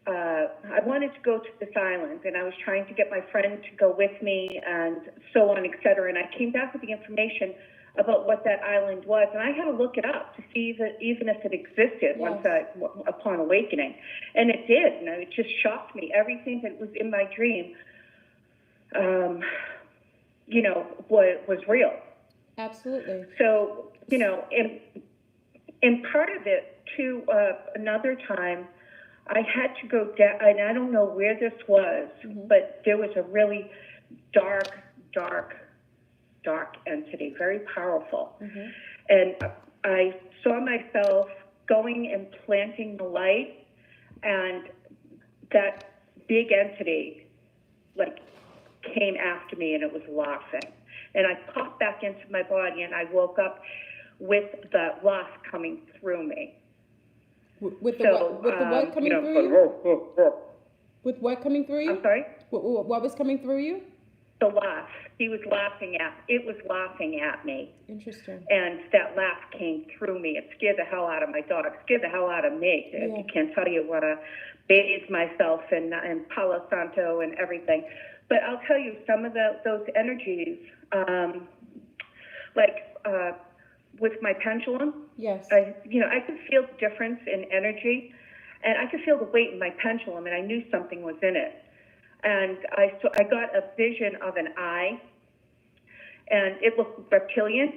I wanted to go to this island, and I was trying to get my friend to go with me, and so on, et cetera, and I came back with the information about what that island was, and I had to look it up to see even if it existed upon awakening, and it did, and it just shocked me. Everything that was in my dream, you know, was real. Absolutely. So, you know, and part of it too, another time, I had to go down, and I don't know where this was, but there was a really dark entity, very powerful. And I saw myself going and planting the light, and that big entity, like, came after me, and it was laughing. And I popped back into my body, and I woke up with the laugh coming through me. With the what coming through you? With what coming through you? I'm sorry? What was coming through you? The laugh. It was laughing at me. Interesting. And that laugh came through me. It scared the hell out of my dog. It scared the hell out of me. Yeah. I can't tell you what I bathed myself in Palo Santo and everything. But I'll tell you, some of those energies, with my pendulum, yes, I could feel the difference in energy, and I could feel the weight in my pendulum, and I knew something was in it. And I got a vision of an eye, and it looked reptilian.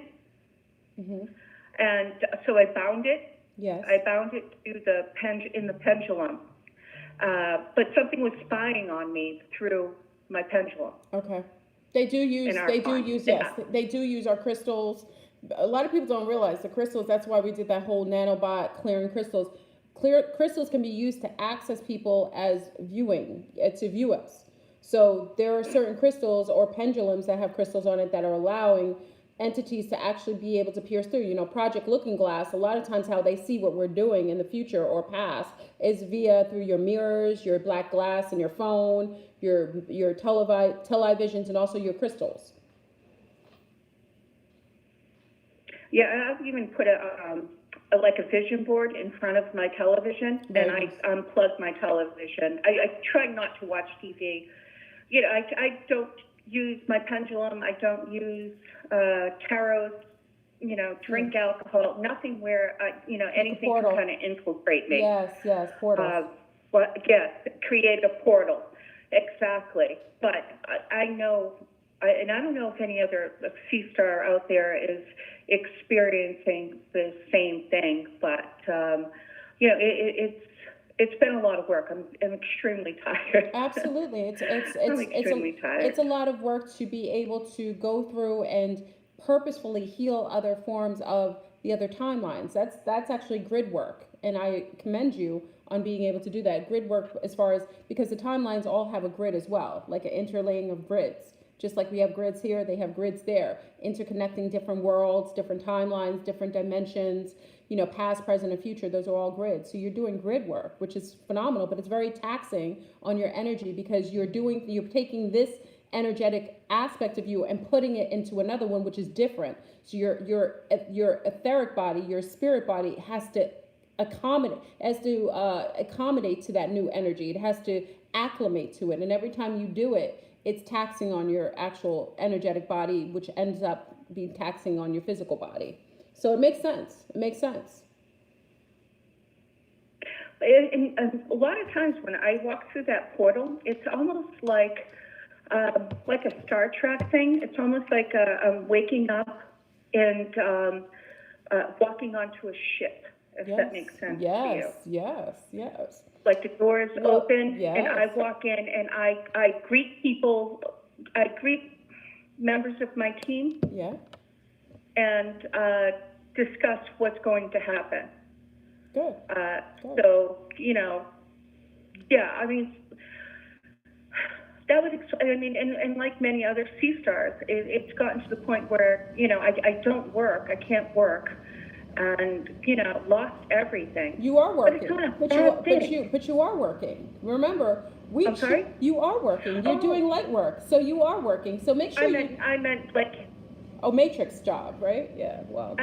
And so I bound it. Yes. I bound it to the pendulum, but something was spying on me through my pendulum. Okay. They do use our crystals. A lot of people don't realize the crystals. That's why we did that whole nanobot clearing crystals. Crystals can be used to access people as to view us. So there are certain crystals or pendulums that have crystals on it that are allowing entities to actually be able to pierce through. You know, Project Looking Glass, a lot of times how they see what we're doing in the future or past is through your mirrors, your black glass in your phone, your televisions, and also your crystals. Yeah, I've even put a vision board in front of my television, and I unplug my television. I try not to watch TV. You know, I don't use my pendulum. I don't use tarot. You know, drink alcohol. Nothing where anything can kind of infiltrate me. Yes, portal. Create a portal. Exactly. But I know, and I don't know if any other sea star out there is experiencing the same thing, but it's been a lot of work. I'm extremely tired. Absolutely, I'm extremely tired. It's a lot of work to be able to go through and purposefully heal other forms of the other timelines. That's actually grid work, and I commend you on being able to do that. Grid work because the timelines all have a grid as well, like an interlaying of grids. Just like we have grids here, they have grids there, interconnecting different worlds, different timelines, different dimensions, past, present, and future. Those are all grids. So you're doing grid work, which is phenomenal, but it's very taxing on your energy because you're taking this energetic aspect of you and putting it into another one, which is different. So your etheric body, your spirit body has to accommodate to that new energy. It has to acclimate to it. And every time you do it, it's taxing on your actual energetic body, which ends up being taxing on your physical body. So it makes sense. And a lot of times when I walk through that portal, it's almost like a Star Trek thing. It's almost like I'm waking up and walking onto a ship, if that makes sense to you. Yes. Like the doors open, and I walk in, and I greet people. I greet members of my team. Yeah. And discuss what's going to happen. Good. So, I mean, that would, and like many other sea stars, it's gotten to the point where, I don't work, I can't work. and, you know, lost everything. You are But it's working. not a But bad thing. you are working. Remember, I'm sorry? you are working. You're Oh. doing light work, so you are working. So make sure I meant like, matrix job, right? Yeah. Well.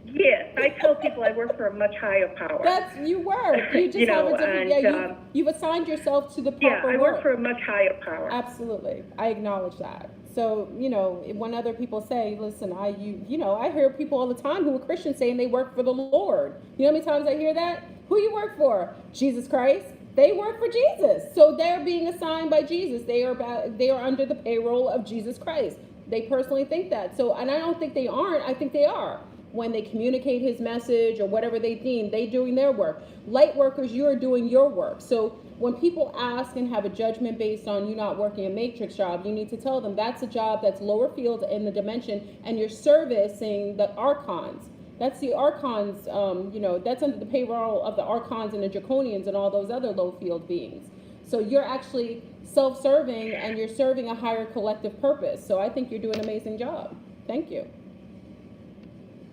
yes, I tell people I work for a much higher power. That's you work. You just You have know, a different. and, Yeah, you've assigned yourself to the yeah, proper I work. work for a much higher power. Absolutely, I acknowledge that. So you know, when other people say, "Listen, I hear people all the time who are Christians saying they work for the Lord." You know how many times I hear that? Who you work for? Jesus Christ. They work for Jesus, so they're being assigned by Jesus. They are under the payroll of Jesus Christ. They personally think that. So, and I don't think they aren't. I think they are. When they communicate his message or whatever they deem, they doing their work. Light workers, you are doing your work. So when people ask and have a judgment based on you not working a matrix job, you need to tell them that's a job that's lower field in the dimension, and you're servicing the archons. That's the archons, that's under the payroll of the archons and the draconians and all those other low field beings. So you're actually self-serving and you're serving a higher collective purpose. So I think you're doing an amazing job. Thank you.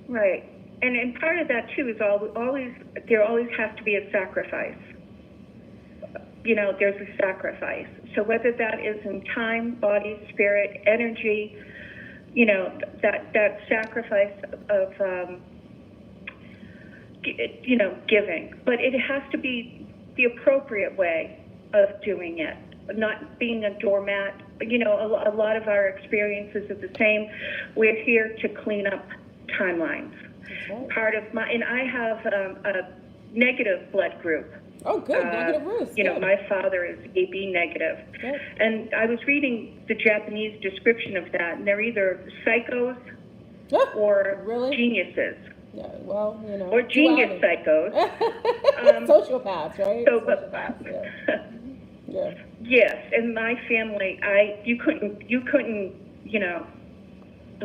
Right. And part of that too is there always has to be a sacrifice. You know, there's a sacrifice. So whether that is in time, body, spirit, energy, you know, that sacrifice of giving. But it has to be the appropriate way of doing it, not being a doormat. You know, a lot of our experiences are the same. We're here to clean up timelines. Okay. And I have a negative blood group. Oh, good. Negative Ruth. You know, my father is AB negative. Good. And I was reading the Japanese description of that, and they're either psychos or really? Geniuses. Yeah, well, you know. Or genius psychos. Sociopaths, right? So, Sociopaths, yeah. Yeah. Yes, in my family, you couldn't, you know,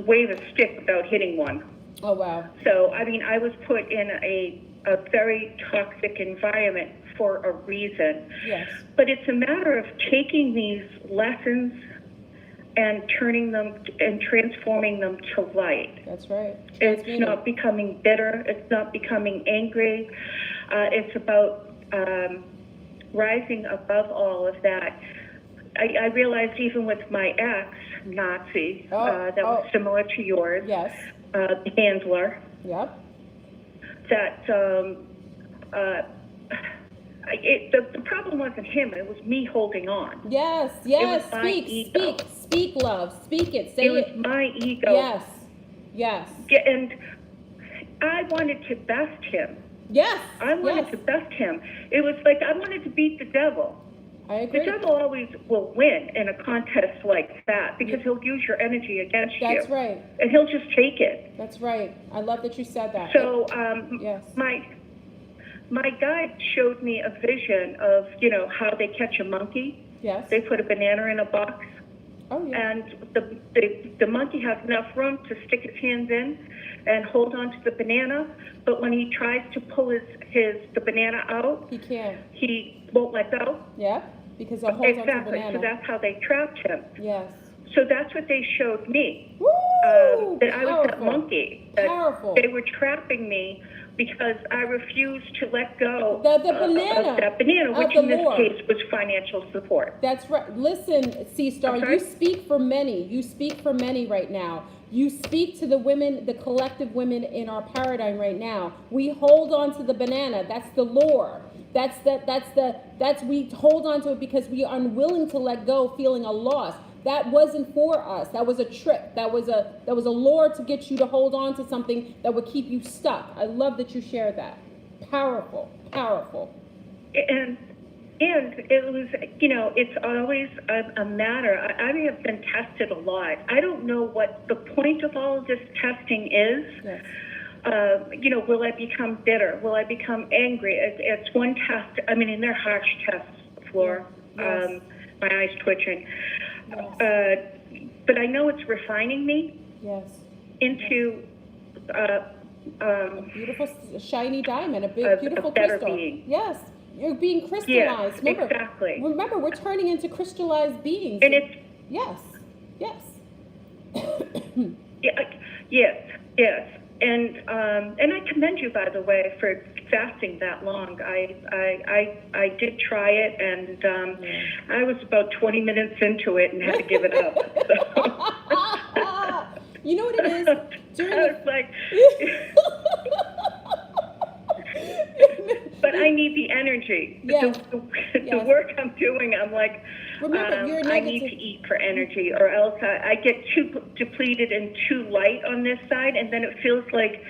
wave a stick without hitting one. Oh, wow. So, I mean, I was put in a very toxic environment for a reason. Yes. But it's a matter of taking these lessons and turning them and transforming them to light. That's right. It's not becoming bitter. It's not becoming angry. It's about rising above all of that. I realized even with my ex, Nazi, that was similar to yours. Yes. The handler. Yep. That the problem wasn't him; it was me holding on. Yes. Speak, love. Speak it. Say it. It was my ego. Yes. And I wanted to best him. Yes. I wanted to best him. It was like I wanted to beat the devil. I agree. The devil always will win in a contest like that because he'll use your energy against you. That's right. And he'll just take it. That's right. I love that you said that. So, yes. My guide showed me a vision of, you know, how they catch a monkey. Yes. They put a banana in a box. Oh, yeah. And the monkey has enough room to stick his hands in and hold on to the banana. But when he tries to pull the banana out, he can't. He won't let go. Yeah, because he'll hold on to the banana. So that's how they trapped him. Yes. So that's what they showed me. Woo! That I was that monkey. That Powerful. They were trapping me because I refused to let go the banana, of that banana, which in this case was financial support. That's right. Listen, C-Star, you speak for many. You speak for many right now. You speak to the women, the collective women in our paradigm right now. We hold on to the banana. That's the lure. We hold on to it because we are unwilling to let go, feeling a loss. That wasn't for us. That was a trick. That was a lure to get you to hold on to something that would keep you stuck. I love that you shared that. Powerful. And it was, you know, it's always a matter. I have been tested a lot. I don't know what the point of all of this testing is. Yes. You know, will I become bitter? Will I become angry? It's one test. I mean, and they're harsh tests, Floor. Yes. My eyes twitching. Yes. But I know it's refining me into a beautiful shiny diamond, a big beautiful better crystal. being. Yes, you're being crystallized. Yeah, exactly. Remember, we're turning into crystallized beings. And it's yes. yes. And I commend you, by the way, for fasting that long. I did try it, and I was about 20 minutes into it and had to give it up. So. You know what it is? I was like, but I need the energy. Yes. The work I'm doing, I'm like, remember, you're I need to eat for energy, or else I get too depleted and too light on this side, and then it feels like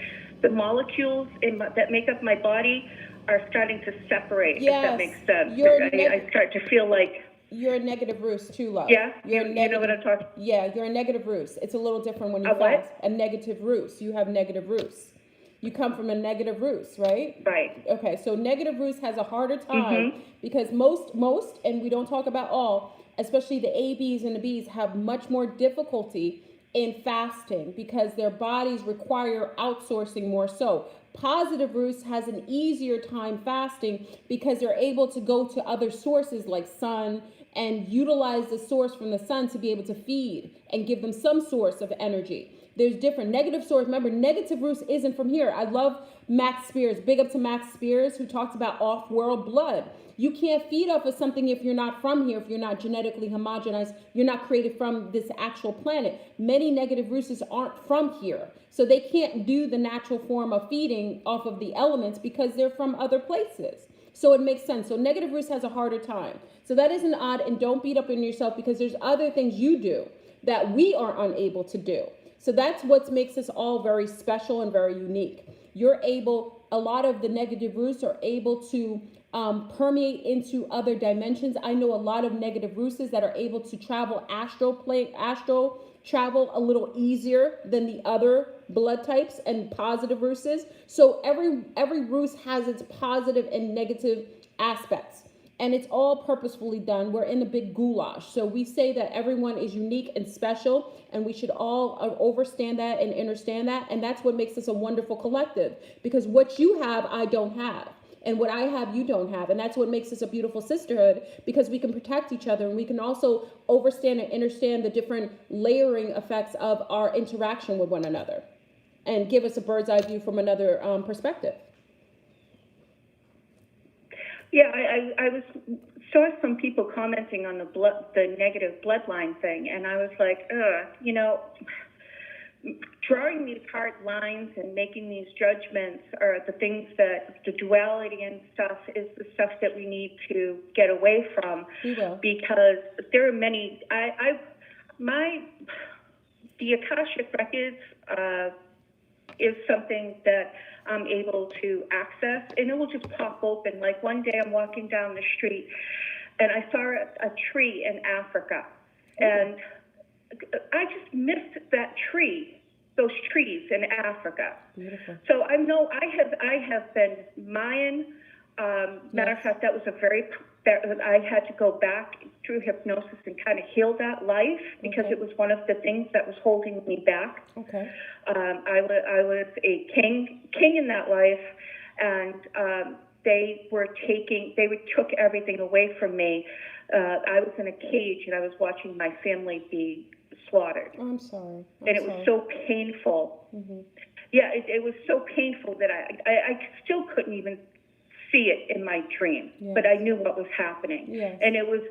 the molecules that make up my body are starting to separate, if that makes sense. I start to feel like... You're a negative roost too, love. Yeah? You know what I'm talking about? Yeah, you're a negative roost. It's a little different when you fast. What? A negative roost. You have negative roost. You come from a negative roost, right? Right. Okay, so negative roost has a harder time because most, and we don't talk about all, especially the A, Bs, and the Bs have much more difficulty in fasting because their bodies require outsourcing more so. Positive roost has an easier time fasting because they're able to go to other sources like sun and utilize the source from the sun to be able to feed and give them some source of energy. There's different negative source. Remember, negative roost isn't from here. I love Max Spears. Big up to Max Spears, who talks about off-world blood. You can't feed off of something if you're not from here, if you're not genetically homogenized, you're not created from this actual planet. Many negative roosts aren't from here. So they can't do the natural form of feeding off of the elements because they're from other places. So it makes sense. So negative roost has a harder time. So that isn't odd, and don't beat up on yourself because there's other things you do that we are unable to do. So that's what makes us all very special and very unique. A lot of the negative roosts are able to permeate into other dimensions. I know a lot of negative roosts that are able to travel astral travel a little easier than the other blood types and positive roosts. So every roost has its positive and negative aspects. And it's all purposefully done. We're in a big goulash. So we say that everyone is unique and special, and we should all understand that and understand that. And that's what makes us a wonderful collective. Because what you have, I don't have. And what I have, you don't have. And that's what makes us a beautiful sisterhood, because we can protect each other. And we can also understand the different layering effects of our interaction with one another and give us a bird's eye view from another perspective. Yeah, I saw some people commenting on the negative bloodline thing, and I was like, drawing these hard lines and making these judgments are the things that the duality and stuff is the stuff that we need to get away from. We will. Because there are many. The Akashic Records is something that I'm able to access, and it will just pop open. Like one day I'm walking down the street and I saw a tree in Africa, and I just missed those trees in Africa. Beautiful. So I know I have been Mayan. Matter of fact, that was I had to go back through hypnosis and kind of heal that life because it was one of the things that was holding me back. Okay. I was a king in that life, and they took everything away from me. I was in a cage and I was watching my family be slaughtered. Oh, I'm sorry. It was so painful. Mm-hmm. Yeah, it was so painful that I still couldn't even see it in my dream, but I knew what was happening. Yes. And it was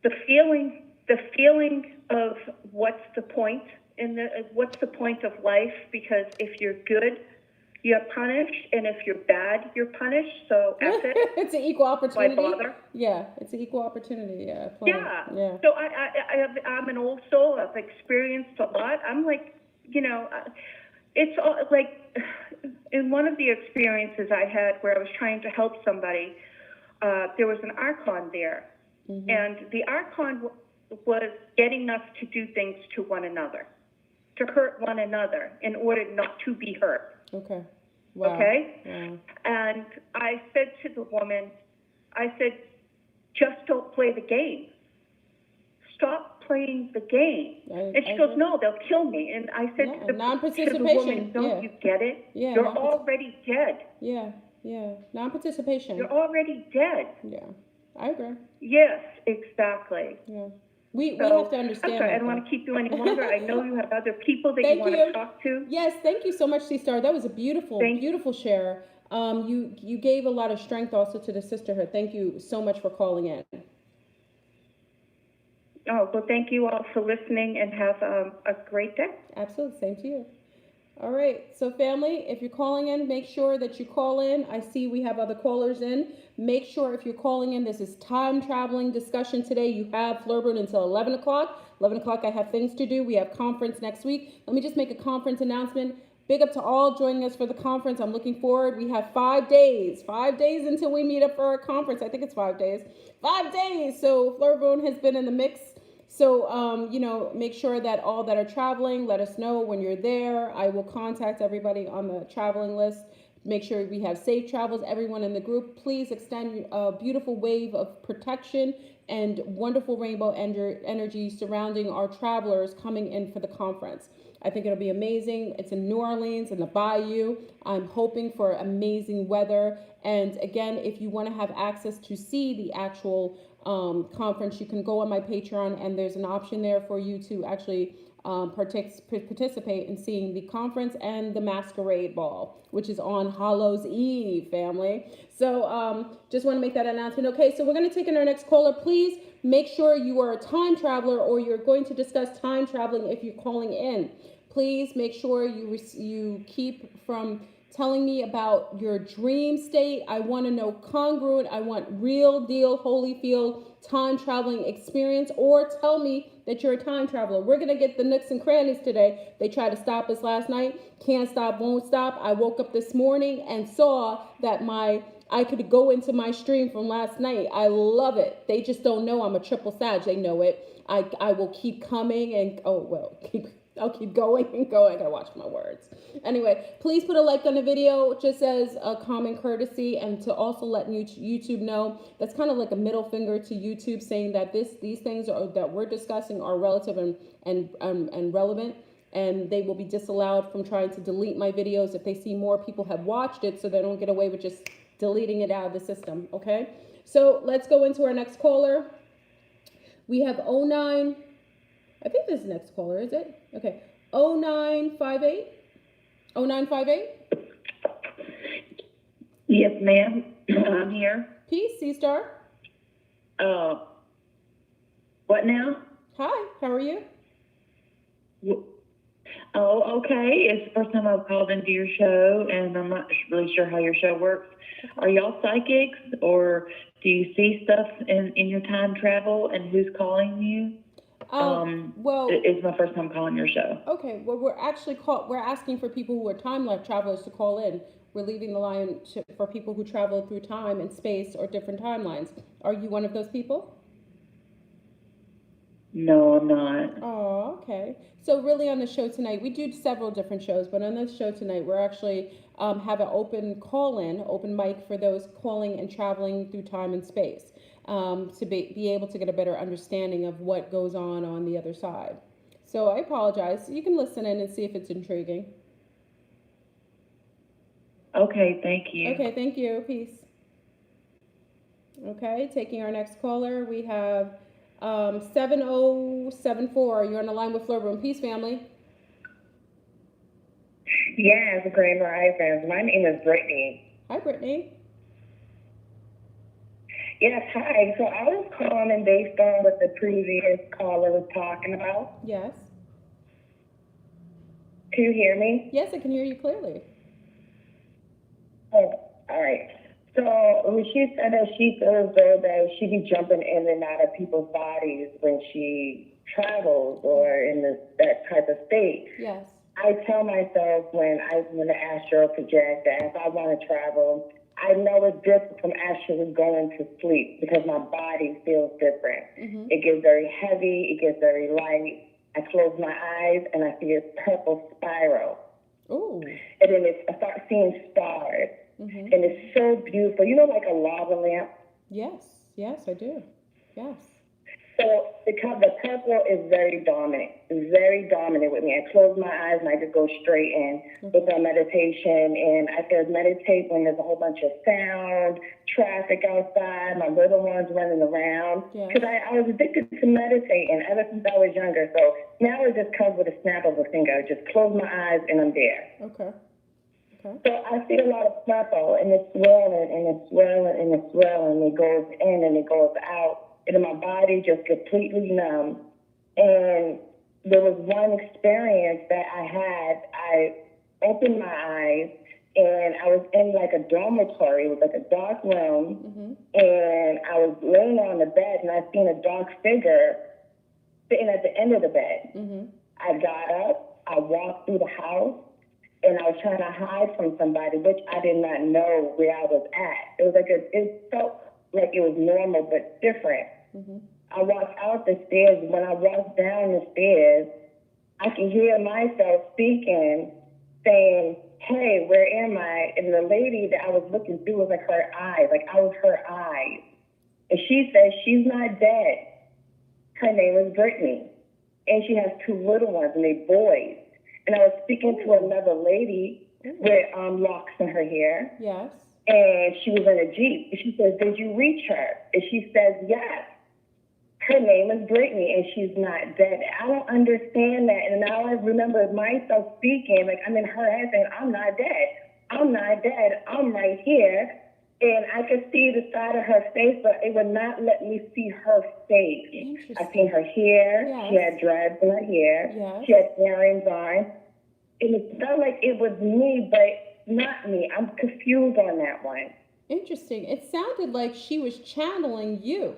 the feeling of what's the point of life? Because if you're good, you're punished, and if you're bad, you're punished. So F it. It's an equal opportunity. Why bother? Yeah, it's an equal opportunity. Yeah. Yeah. So I'm an old soul. I've experienced a lot. I'm like, it's all like in one of the experiences I had where I was trying to help somebody, there was an archon there, and the archon was getting us to do things to one another, to hurt one another in order not to be hurt. Okay. Wow. Okay? Wow. And I said to the woman, just don't play the game. Stop playing the game. And she goes, no, they'll kill me. And I said to the woman, don't you get it? Yeah, you're already dead. Yeah. Non-participation. You're already dead. Yeah, I agree. Yes, exactly. Yeah. We So, have to understand I'm sorry, I that, don't want though. to keep you any longer. I know you have other people that Thank you want you. to talk to. Yes, thank you so much, C-Star. That was a beautiful, Thank- beautiful share. You gave a lot of strength also to the sisterhood. Thank you so much for calling in. Oh, well, thank you all for listening and have a great day. Absolutely, same to you. All right, so family, if you're calling in, make sure that you call in. I see we have other callers in. Make sure if you're calling in, this is time traveling discussion today. You have Flurboon until 11 o'clock. 11 o'clock, I have things to do. We have conference next week. Let me just make a conference announcement. Big up to all joining us for the conference. I'm looking forward. We have 5 days until we meet up for our conference. I think it's 5 days. 5 days. So Flurboon has been in the mix. So, make sure that all that are traveling, let us know when you're there. I will contact everybody on the traveling list. Make sure we have safe travels. Everyone in the group, please extend a beautiful wave of protection and wonderful rainbow energy surrounding our travelers coming in for the conference. I think it'll be amazing. It's in New Orleans, in the Bayou. I'm hoping for amazing weather. And again, if you want to have access to see the actual conference, you can go on my Patreon, and there's an option there for you to actually participate in seeing the conference and the masquerade ball, which is on Hallows Eve, family. So just want to make that announcement. Okay, so we're going to take in our next caller. Please make sure you are a time traveler, or you're going to discuss time traveling if you're calling in. Please make sure you keep from telling me about your dream state. I want to know congruent. I want real deal, Holyfield time traveling experience, or tell me that you're a time traveler. We're going to get the nooks and crannies today. They tried to stop us last night. Can't stop, won't stop. I woke up this morning and saw that I could go into my stream from last night. I love it. They just don't know I'm a triple Sag. They know it. I will keep coming and, I'll keep going and going. I gotta watch my words. Anyway, please put a like on the video, just as a common courtesy, and to also let YouTube know. That's kind of like a middle finger to YouTube, saying that these things that we're discussing are relative and relevant, and they will be disallowed from trying to delete my videos if they see more people have watched it, so they don't get away with just deleting it out of the system. Okay, so let's go into our next caller. We have 09. I think this is the next caller, is it? Okay. 0958. 0958. Yes, ma'am. I'm here. Peace, C-Star. What now? Hi, how are you? Oh, okay. It's the first time I've called into your show, and I'm not really sure how your show works. Okay. Are y'all psychics, or do you see stuff in your time travel, and who's calling you? Well, it's my first time calling your show. Okay, well, we're asking for people who are time travelers to call in. We're leaving the line for people who travel through time and space or different timelines. Are you one of those people? No, I'm not. Oh, okay. So really on the show tonight, we do several different shows, but on this show tonight, we're actually have an open mic for those calling and traveling through time and space. To be able to get a better understanding of what goes on the other side. So I apologize. You can listen in and see if it's intriguing. Okay, thank you. Okay, thank you. Peace. Okay, taking our next caller, we have 7074. You're on the line with Flurboon. Peace, family. Yes, Grand Rising. My name is Brittany. Hi, Brittany. Yes, hi. So I was calling in based on what the previous caller was talking about. Yes. Can you hear me? Yes, I can hear you clearly. Oh, all right. So when she said that she feels though that she be jumping in and out of people's bodies when she travels or in that type of state. Yes. I tell myself when I astral project that if I want to travel, I know it's different from actually going to sleep because my body feels different. Mm-hmm. It gets very heavy. It gets very light. I close my eyes and I see a purple spiral. Ooh. And then I start seeing stars. Mm-hmm. And it's so beautiful. You know, like a lava lamp? Yes, I do. Yes. So the purple is very dominant with me. I close my eyes and I just go straight in with my meditation. And I can meditate when there's a whole bunch of sound, traffic outside, my little ones running around. Because I was addicted to meditating ever since I was younger. So now it just comes with a snap of a finger. Just close my eyes and I'm there. Okay. Okay. So I see a lot of purple, and it's swelling, and it's swelling, and it's swelling. It goes in and it goes out. And my body just completely numb. And there was one experience that I had. I opened my eyes, and I was in like a dormitory. It was like a dark room, and I was laying on the bed, and I seen a dark figure sitting at the end of the bed. I got up, I walked through the house, and I was trying to hide from somebody, which I did not know where I was at. It was like it felt like it was normal but different. I walked out the stairs. When I walked down the stairs, I could hear myself speaking, saying, "Hey, where am I?" And the lady that I was looking through was like her eyes, like I was her eyes. And she said, "She's not dead. Her name is Brittany. And she has 2 little ones, and they boys." And I was speaking to another lady with locks in her hair. Yes. And she was in a Jeep. And she says, "Did you reach her?" And she says, "Yes. Her name is Brittany, and she's not dead." I don't understand that. And now I remember myself speaking, like I'm in her head saying, "I'm not dead. I'm not dead. I'm right here." And I could see the side of her face, but it would not let me see her face. I seen her hair. Yes. She had dreads in her hair. Yes. She had earrings on. And it felt like it was me, but not me. I'm confused on that one. Interesting. It sounded like she was channeling you.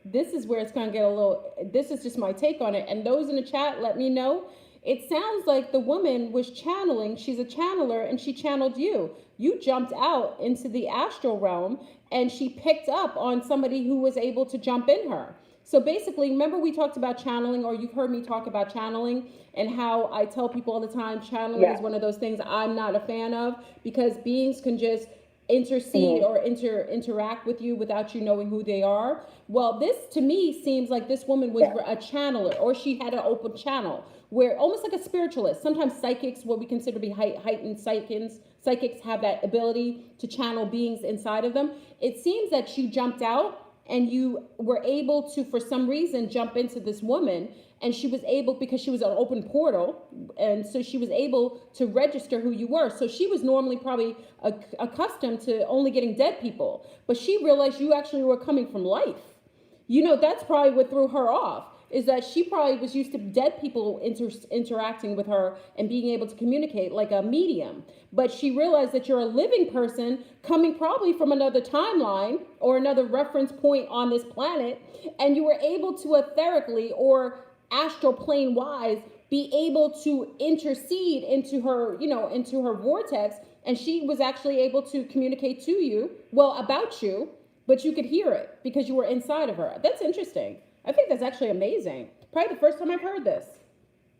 This is where it's going to get a little, this is just my take on it. And those in the chat, let me know. It sounds like the woman was channeling. She's a channeler, and she channeled you. You jumped out into the astral realm, and she picked up on somebody who was able to jump in her. So basically, remember we talked about channeling, or you've heard me talk about channeling, and how I tell people all the time, channeling is one of those things I'm not a fan of, because beings can just intercede or interact with you without you knowing who they are. Well, this to me seems like this woman was a channeler, or she had an open channel, where almost like a spiritualist. Sometimes psychics, what we consider to be heightened psychics have that ability to channel beings inside of them. It seems that you jumped out and you were able to, for some reason, jump into this woman, and she was able, because she was an open portal, and so she was able to register who you were. So she was normally probably accustomed to only getting dead people, but she realized you actually were coming from life. You know, that's probably what threw her off, is that she probably was used to dead people interacting with her and being able to communicate like a medium. But she realized that you're a living person coming probably from another timeline or another reference point on this planet, and you were able to etherically or astral plane wise be able to intercede into her, you know, into her vortex, and she was actually able to communicate to you, well, about you, but you could hear it because you were inside of her. That's interesting. I think that's actually amazing. Probably the first time I've heard this.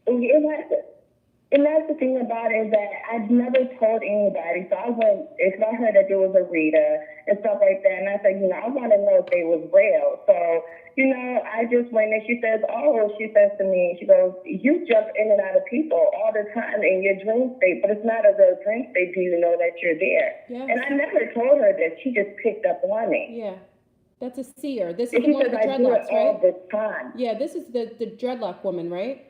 And that's the thing about it, is that I've never told anybody. So I went, if I heard that there was a reader and stuff like that, and I said, you know, I want to know if they was real. So, you know, I just went and she says to me, she goes, "You jump in and out of people all the time in your dream state, but it's not a real dream state. Do you know that you're there?" Yes. And I never told her that. She just picked up on me. Yeah. That's a seer. This is And the she one with says, the "I do dreadlocks, it all right? the time." Yeah, this is the dreadlock woman, right?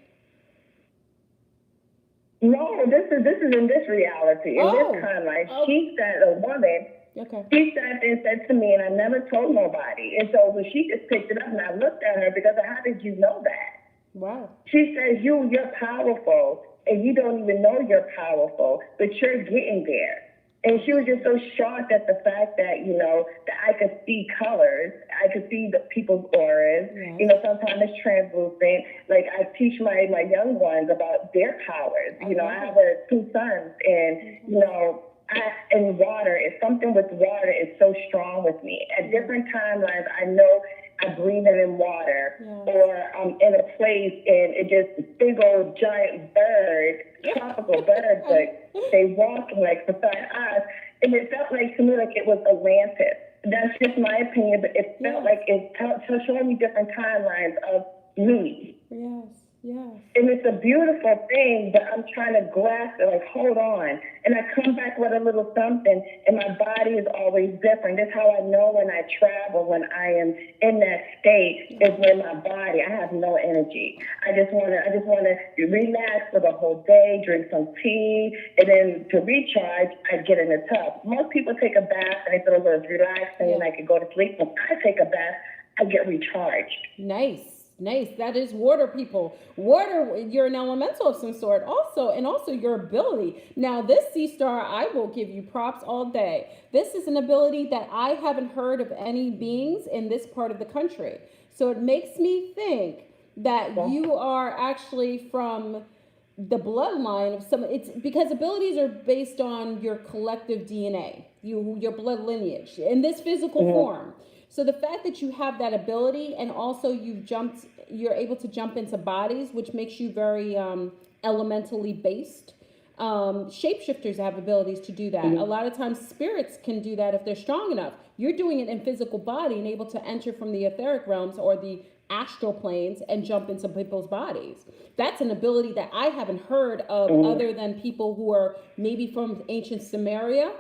No, this is in this reality, in this timeline. She said, a woman, she sat there and said to me, and I never told nobody. And so when she just picked it up, and I looked at her because how did you know that? Wow. She says, you're powerful, and you don't even know you're powerful, but you're getting there. And she was just so shocked at the fact that, you know, that I could see colors. I could see the people's auras. Yes. You know, sometimes it's translucent. Like, I teach my young ones about their powers. You know, I have 2 sons, and, you know, and water is something with water is so strong with me. At different timelines, I know I breathe in water, or I'm in a place and it just big old giant bird, tropical birds, like they walk like beside us, and it felt like to me like it was Atlantis. That's just my opinion, but it felt like it showed me different timelines of me. Yes. Yes. And it's a beautiful thing, but I'm trying to grasp it, like, hold on. And I come back with a little something, and my body is always different. That's how I know when I travel, when I am in that state, is when my body, I have no energy. I just wanna relax for the whole day, drink some tea, and then to recharge, I get in the tub. Most people take a bath and they feel a little relaxed, and then I can go to sleep. When I take a bath, I get recharged. Nice. That is water, people. Water, you're an elemental of some sort also, and also your ability. Now, this sea star, I will give you props all day. This is an ability that I haven't heard of any beings in this part of the country. So it makes me think that you are actually from the bloodline of some, it's because abilities are based on your collective DNA, your blood lineage in this physical form. So the fact that you have that ability, and also you're able to jump into bodies, which makes you very elementally based. Shapeshifters have abilities to do that. A lot of times spirits can do that if they're strong enough. You're doing it in physical body and able to enter from the etheric realms or the astral planes and jump into people's bodies. That's an ability that I haven't heard of other than people who are maybe from ancient Sumeria.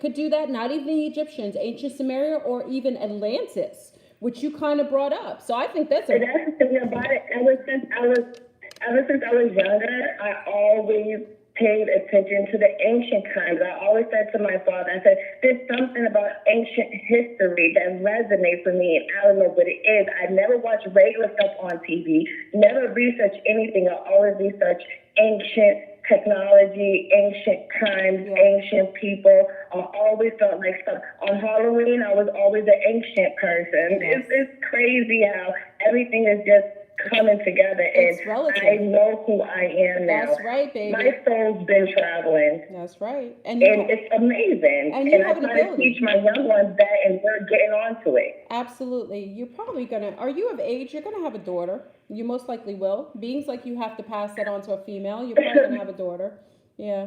Could do that, not even the Egyptians, ancient Sumeria, or even Atlantis, which you kind of brought up. So I think that's the thing about it. Ever since I was younger, I always paid attention to the ancient times. I always said to my father, I said, there's something about ancient history that resonates with me, and I don't know what it is. I never watch regular stuff on TV, never research anything. I always research ancient technology, ancient times, ancient people. I always felt like stuff. On Halloween, I was always an ancient person. It's crazy how everything is just coming together, and I know who I am now. That's right, baby. My soul's been traveling. That's right. And it's amazing. And I try to teach my young ones that, and they're getting onto it. Absolutely. You're probably are you of age? You're going to have a daughter. You most likely will. Beings like you have to pass that on to a female. You're probably going to have a daughter. Yeah.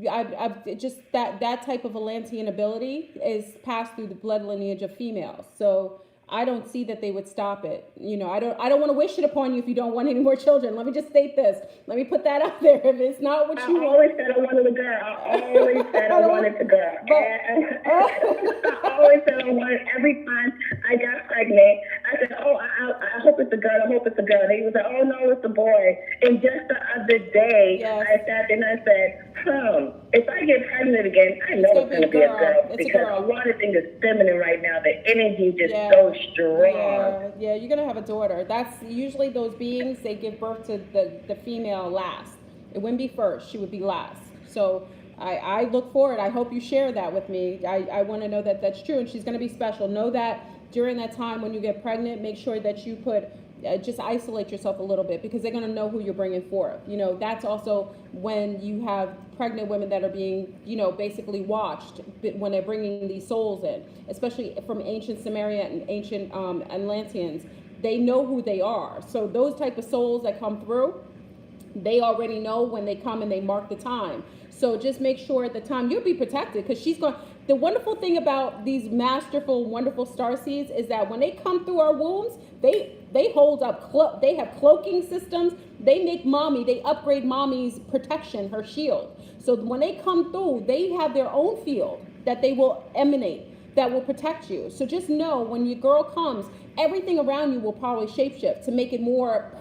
I've just that type of Atlantean ability is passed through the blood lineage of females. So I don't see that they would stop it. You know, I don't want to wish it upon you if you don't want any more children. Let me just state this. Let me put that out there. If it's not what you want. I always said I wanted a girl. I always said I wanted a girl. I always said I wanted, every time I got pregnant, I said, oh, I hope it's a girl. I hope it's a girl. And he was like, oh, no, it's a boy. And just the other day, I sat there and I said, if I get pregnant again, I know it's going to be a girl. Because a lot of things is feminine right now. The energy just so strong. Yeah, you're gonna have a daughter. That's usually those beings, they give birth to the female last. It wouldn't be first, she would be last. So I look forward. I hope you share that with me. I want to know that that's true, and she's gonna be special. Know that during that time when you get pregnant, make sure that you put just isolate yourself a little bit, because they're going to know who you're bringing forth. You know, that's also when you have pregnant women that are being, you know, basically watched when they're bringing these souls in, especially from ancient Sumeria and ancient Atlanteans. They know who they are. So those type of souls that come through, they already know when they come, and they mark the time. So just make sure at the time you'll be protected, because she's going. The wonderful thing about these masterful, wonderful starseeds is that when they come through our wombs, they hold up. They have cloaking systems. They upgrade mommy's protection, her shield. So when they come through, they have their own field that they will emanate, that will protect you. So just know when your girl comes, everything around you will probably shapeshift to make it more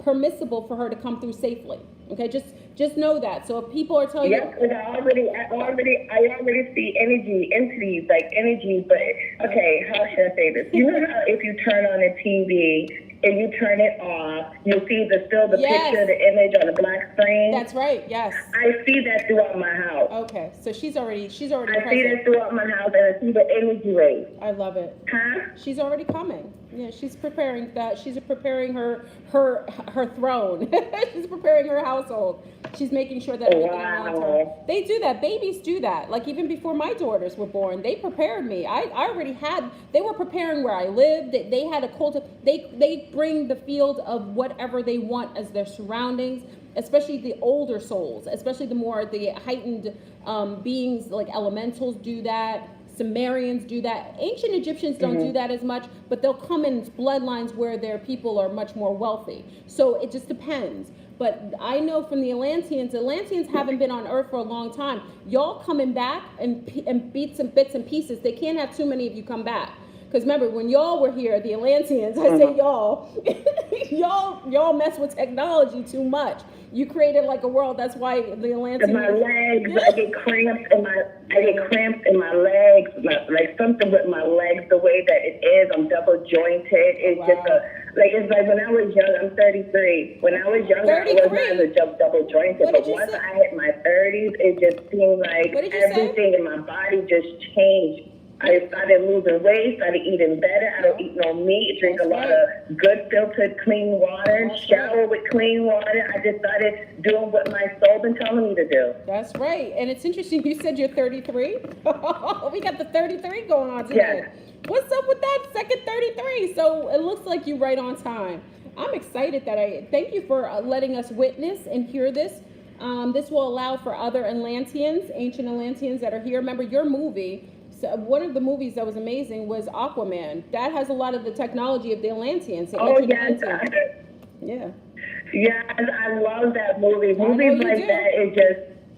permissible for her to come through safely. Okay, just know that. So if people are telling you, because I already see energy, entities, like energies. But okay, how should I say this? You know how if you turn on a TV and you turn it off, you see the picture, the image on the black screen. That's right. Yes. I see that throughout my house. Okay, so she's already. I see that throughout my house, and I see the energy rays. I love it. Huh? She's already coming. Yeah, she's preparing that. She's preparing her throne. She's preparing her household. She's making sure that everything around her. They do that. Babies do that. Like even before my daughters were born, they prepared me. I already had. They were preparing where I lived. They had a cult. They bring the field of whatever they want as their surroundings. Especially the older souls. Especially the heightened beings like elementals do that. Sumerians do that. Ancient Egyptians don't do that as much, but they'll come in bloodlines where their people are much more wealthy. So it just depends. But I know from the Atlanteans haven't been on Earth for a long time. Y'all coming back and bits and pieces. They can't have too many of you come back. Because remember, when y'all were here, the Atlanteans, I say y'all, y'all mess with technology too much. You created like a world. That's why the Atlanteans. And my legs, I get cramps in my legs, like something with my legs, the way that it is. I'm double jointed. It's just it's like when I was young. I'm 33. When I was younger, I wasn't as double jointed. But once I hit my 30s, it just seemed like everything in my body just changed. I started losing weight, started eating better. I don't eat no meat, drink a lot of good filtered clean water, shower with clean water. I just started doing what my soul been telling me to do. That's right. And it's interesting, you said you're 33. We got the 33 going on today. Yeah. What's up with that second 33? So it looks like you're right on time. I'm excited that thank you for letting us witness and hear this. This will allow for other Atlanteans, ancient Atlanteans that are here. Remember your movie. So one of the movies that was amazing was Aquaman. That has a lot of the technology of the Atlanteans. Yes. Yeah. Yes, I love that movie. Movies like that,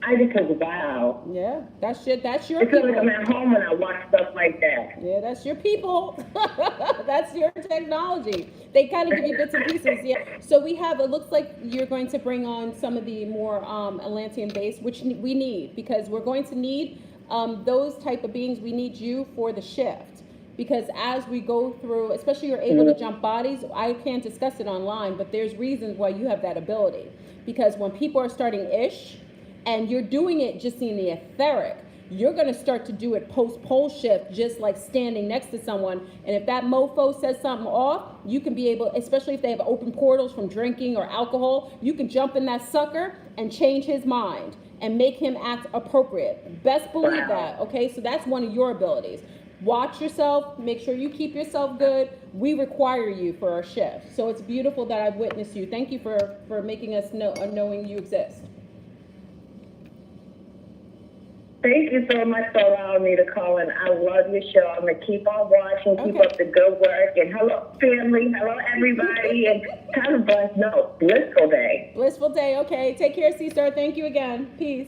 I just think, wow. Yeah, that's your It feels like I'm at home when I watch stuff like that. Yeah, that's your people. That's your technology. They kind of give you bits and pieces. Yeah. So it looks like you're going to bring on some of the more Atlantean base, which we need, because we're going to need those type of beings. We need you for the shift, because as we go through, especially you're able to jump bodies. I can't discuss it online, but there's reasons why you have that ability, because when people are starting ish and you're doing it just in the etheric, you're going to start to do it post pole shift, just like standing next to someone. And if that mofo says something off, you can be able, especially if they have open portals from drinking or alcohol, you can jump in that sucker and change his mind and make him act appropriate. Best believe that, okay? So that's one of your abilities. Watch yourself, make sure you keep yourself good. We require you for our shift. So it's beautiful that I've witnessed you. Thank you for making us knowing you exist. Thank you so much for allowing me to call in. I love your show. I'm going to keep on watching, keep up the good work. And hello, family. Hello, everybody. And kind of blissful day. Blissful day. Okay. Take care, C-Star. Thank you again. Peace.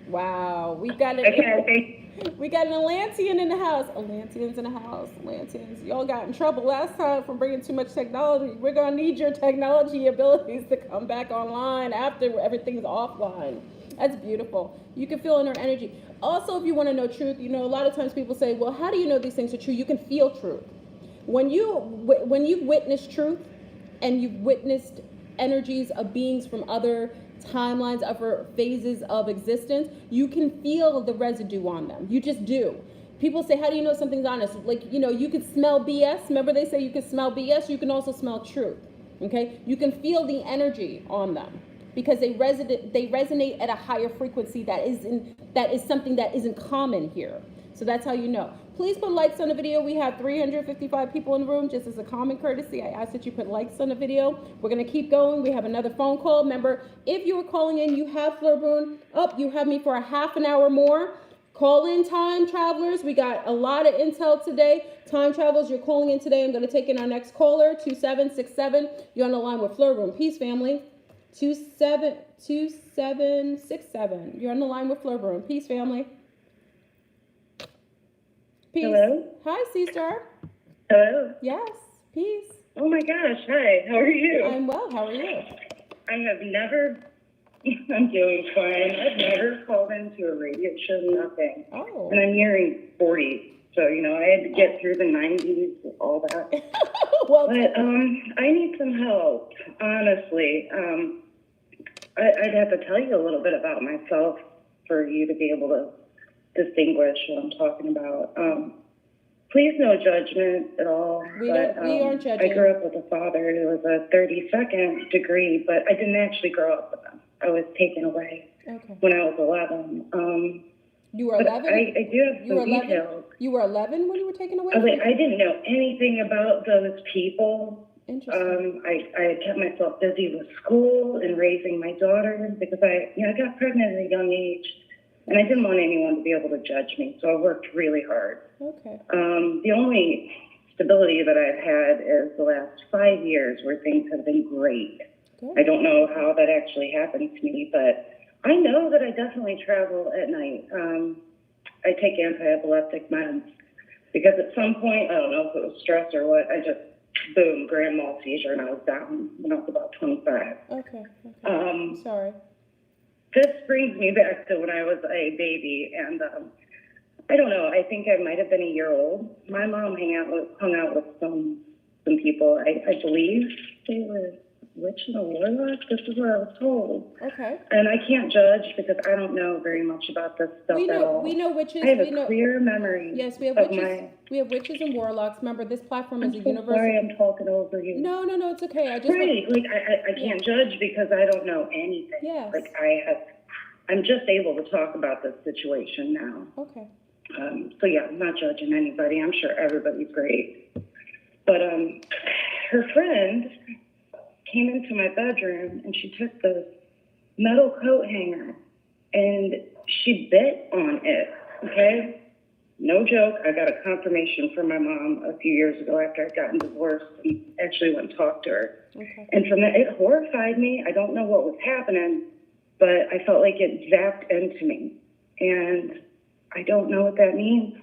Wow. We got an Atlantean in the house. Atlanteans in the house. Atlanteans. Y'all got in trouble last time for bringing too much technology. We're going to need your technology abilities to come back online after everything's offline. That's beautiful. You can feel in her energy. Also, if you want to know truth, a lot of times people say, well, how do you know these things are true? You can feel truth. When you've witnessed truth and you've witnessed energies of beings from other timelines, other phases of existence, you can feel the residue on them. You just do. People say, how do you know something's honest? Like, you can smell BS. Remember they say you can smell BS? You can also smell truth. Okay? You can feel the energy on them, because they resonate at a higher frequency that is something that isn't common here. So that's how you know. Please put likes on the video. We have 355 people in the room. Just as a common courtesy, I ask that you put likes on the video. We're going to keep going. We have another phone call. Remember, if you were calling in, you have Flurboon. You have me for a half an hour more. Call in, time travelers. We got a lot of intel today. Time travelers, you're calling in today. I'm going to take in our next caller, 2767. You're on the line with Flurboon. Peace, family. 2767. You're on the line with Flurboon. Peace, family. Peace. Hello? Hi, C-Star. Hello? Yes, peace. Oh my gosh, hi, how are you? I'm well, how are you? I have never, I'm doing fine. I've never called into a radio show, nothing. Oh. And I'm nearing 40, so, I had to get through the 90s, all that. Well, But I need some help, honestly. I'd have to tell you a little bit about myself for you to be able to distinguish what I'm talking about. Please, no judgment at all. We aren't judging. I grew up with a father who was a 32nd degree, but I didn't actually grow up with him. I was taken away when I was 11. You were 11? I do have some details. You were 11 when you were taken away? I didn't know anything about those people. Interesting. I had kept myself busy with school and raising my daughter because I got pregnant at a young age. And I didn't want anyone to be able to judge me, so I worked really hard. Okay. The only stability that I've had is the last 5 years where things have been great. Good. I don't know how that actually happened to me, but I know that I definitely travel at night. I take anti-epileptic meds because at some point, I don't know if it was stress or what, I just, boom, grand mal seizure, and I was down when I was about 25. Okay. Um, Sorry. This brings me back to when I was a baby, and I don't know, I think I might have been a year old. My mom hung out with some people. I believe they were witch and a warlock. This is what I was told. Okay. And I can't judge because I don't know very much about this stuff at all. We know witches. I have a clear memory. Yes, we have witches. We have witches and warlocks. Remember, this platform is a universal. Sorry, I'm talking over you. No, it's okay. I just I can't judge because I don't know anything. Yes. I'm just able to talk about this situation now. Okay. So yeah, I'm not judging anybody. I'm sure everybody's great. But her friend came into my bedroom and she took this metal coat hanger and she bit on it. Okay? No joke. I got a confirmation from my mom a few years ago after I'd gotten divorced and actually went and talked to her. Okay. And from that, it horrified me. I don't know what was happening, but I felt like it zapped into me. And I don't know what that means.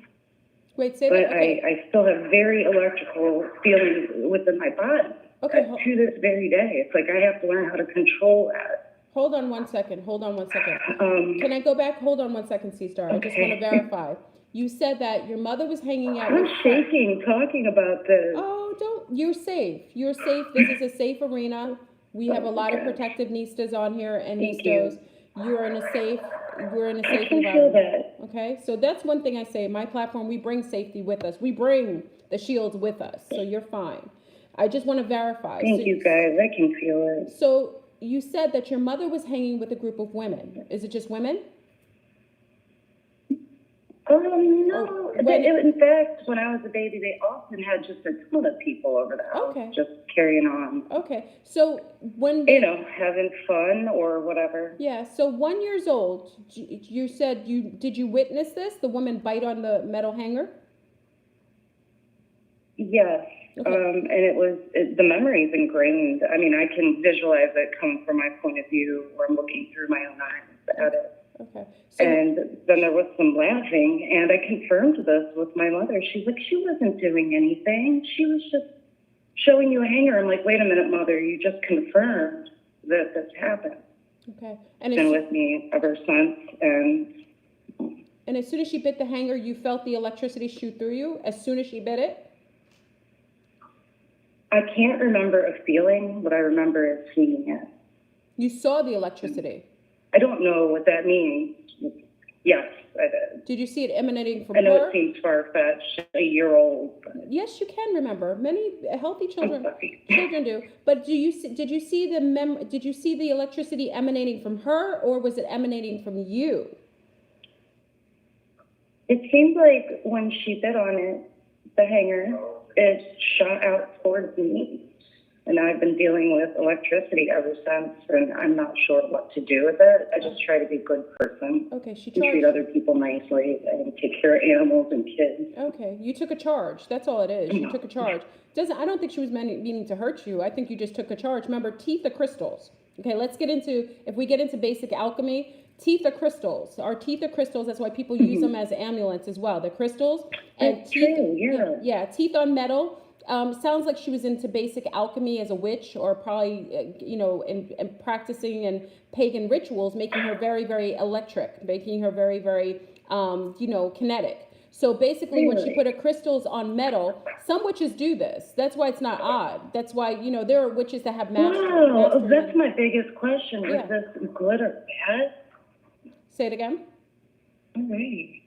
Wait, say but that. Okay. I still have very electrical feelings within my body. Okay. To this very day. It's like I have to learn how to control that. Hold on one second. Can I go back? Hold on 1 second, C-Star. I just want to verify. You said that your mother was hanging out with... I'm shaking talking about this. Oh, you're safe. You're safe. This is a safe arena. We have a lot of protective nistas on here and nistos. We're in a safe I can environment. feel that. Okay, so that's one thing I say. My platform, we bring safety with us. We bring the shields with us, so you're fine. I just want to verify. Thank you guys. I can feel it. So you said that your mother was hanging with a group of women. Is it just women? No. In fact, when I was a baby, they often had just a ton of people over the house, just carrying on. Okay, so when having fun or whatever. Yeah. So 1 year old, you said did you witness this? The woman bite on the metal hanger. Yes. Okay. And the memory's ingrained. I mean, I can visualize it coming from my point of view, or I'm looking through my own eyes at it. Okay. So, and then there was some laughing, and I confirmed this with my mother. She's like, she wasn't doing anything. She was just showing you a hanger. I'm like, wait a minute, Mother, you just confirmed that this happened. Okay. And it's been with me ever since. And as soon as she bit the hanger, you felt the electricity shoot through you as soon as she bit it? I can't remember a feeling. What I remember is seeing it. You saw the electricity? I don't know what that means. Yes, I did. Did you see it emanating from her? I know it seems far-fetched, a year old. But... Yes, you can remember. Many healthy children do. But did you see the electricity emanating from her, or was it emanating from you? It seemed like when she bit on it, the hanger, it shot out towards me. And I've been dealing with electricity ever since, and I'm not sure what to do with it. I just try to be a good person. Okay, and treat other people nicely and take care of animals and kids. Okay, you took a charge. That's all it is. You took a charge. I don't think she was meaning to hurt you. I think you just took a charge. Remember, teeth are crystals. Okay, if we get into basic alchemy, teeth are crystals. Our teeth are crystals. That's why people use them as amulets as well. They're crystals. And teeth, true, yeah, teeth on metal. Sounds like she was into basic alchemy as a witch, or probably, and practicing and pagan rituals, making her very, very electric, making her very, very, kinetic. So basically, when she put her crystals on metal, some witches do this. That's why it's not odd. That's why, there are witches that have mastery. Wow, that's my biggest question. Was this good or bad? Say it again. All right.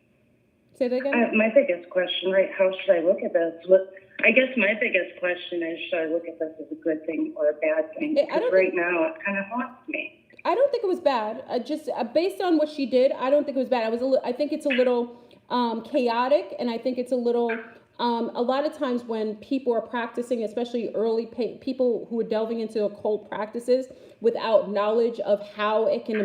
Say that again. My biggest question, right? How should I look at this? I guess my biggest question is, should I look at this as a good thing or a bad thing? Because now it kind of haunts me. I don't think it was bad. Just based on what she did, I don't think it was bad. I think it's a little chaotic, and I think it's a little A lot of times when people are practicing, especially people who are delving into occult practices without knowledge of how it can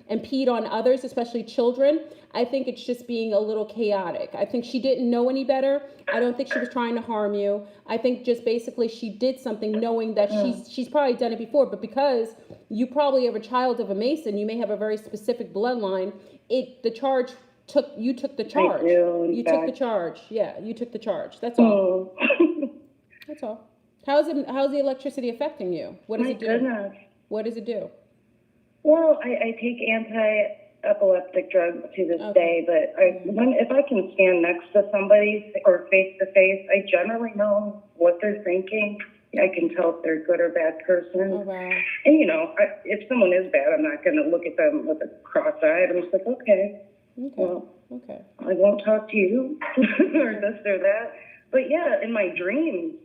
impede on others, especially children, I think it's just being a little chaotic. I think she didn't know any better. I don't think she was trying to harm you. I think just basically she did something knowing that she's probably done it before, but because you probably are a child of a Mason, you may have a very specific bloodline. You took the charge. You took the charge. Yeah, you took the charge. That's all. That's all. How's the electricity affecting you? What does it do? Goodness. What does it do? Well, I take anti-epileptic drugs to this day, but if I can stand next to somebody or face to face, I generally know what they're thinking. I can tell if they're a good or bad person. Oh, wow. And, you know, if someone is bad, I'm not going to look at them with a cross-eyed. I'm just like, okay. Well, I won't talk to you or this or that. But yeah, in my dreams,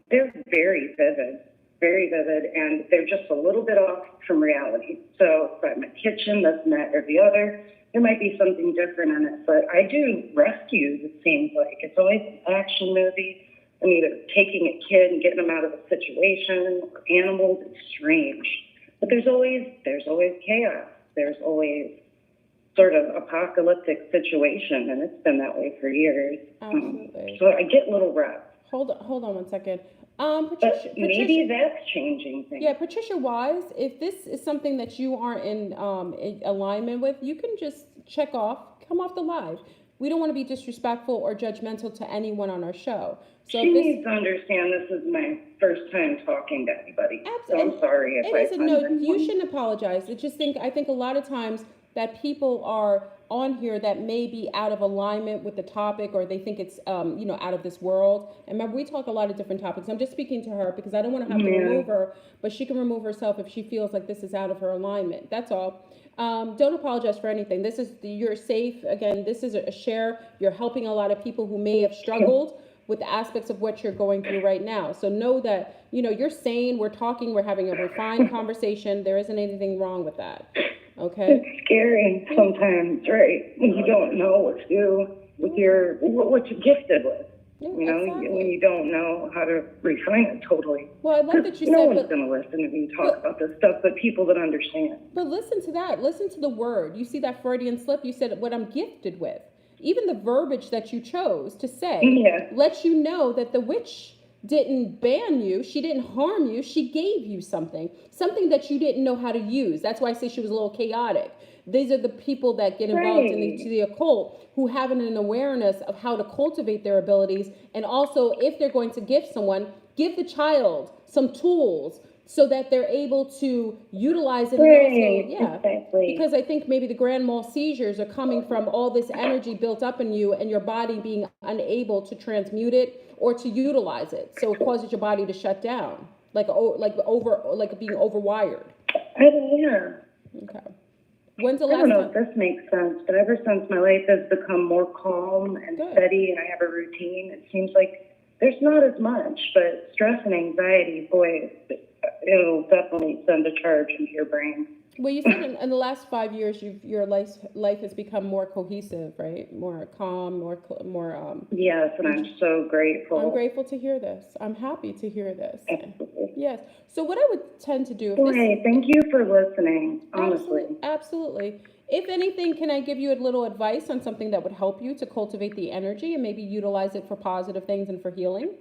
they're very vivid, and they're just a little bit off from reality. So if I'm in the kitchen, this and that or the other, there might be something different in it. But I do rescues, it seems like. It's always an action movie. I'm either taking a kid and getting them out of a situation, or animals. It's strange. But there's always chaos. There's always sort of apocalyptic situation, and it's been that way for years. Absolutely. So I get little reps. Hold on 1 second. Patricia, maybe that's changing things. Yeah, Patricia Wise, if this is something that you aren't in alignment with, you can just come off the live. We don't want to be disrespectful or judgmental to anyone on our show. So she needs to understand this is my first time talking to anybody. Absolutely. So I'm sorry if you shouldn't apologize. I think a lot of times that people are on here that may be out of alignment with the topic, or they think it's out of this world. And remember, we talk a lot of different topics. I'm just speaking to her because I don't want to have to remove her, but she can remove herself if she feels like this is out of her alignment. That's all. Don't apologize for anything. You're safe. Again, this is a share. You're helping a lot of people who may have struggled with the aspects of what you're going through right now. So know that, you're sane. We're talking. We're having a refined conversation. There isn't anything wrong with that. Okay? It's scary sometimes, right? When you don't know what to do with what you're gifted with. Yeah, exactly. When you don't know how to refine it totally. Well, I love that you said... No one's going to listen to me talk about this stuff, but people that understand. But listen to that. Listen to the word. You see that Freudian slip? You said what I'm gifted with. Even the verbiage that you chose to say lets you know that the witch didn't ban you. She didn't harm you. She gave you something that you didn't know how to use. That's why I say she was a little chaotic. These are the people that get involved into the occult who have an awareness of how to cultivate their abilities. And also, if they're going to gift someone, give the child some tools so that they're able to utilize it. Exactly. Because I think maybe the grand mal seizures are coming from all this energy built up in you and your body being unable to transmute it or to utilize it. So it causes your body to shut down, like being overwired. Okay. When's the last time? I don't know if this makes sense, but ever since my life has become more calm and steady and I have a routine, it seems like there's not as much, but stress and anxiety, boy, it'll definitely send a charge into your brain. Well, you said in the last 5 years, your life has become more cohesive, right? More calm, more. Yes, and I'm so grateful. I'm grateful to hear this. I'm happy to hear this. Absolutely. Yes. So what I would tend to do. Thank you for listening. Honestly. Absolutely. If anything, can I give you a little advice on something that would help you to cultivate the energy and maybe utilize it for positive things and for healing?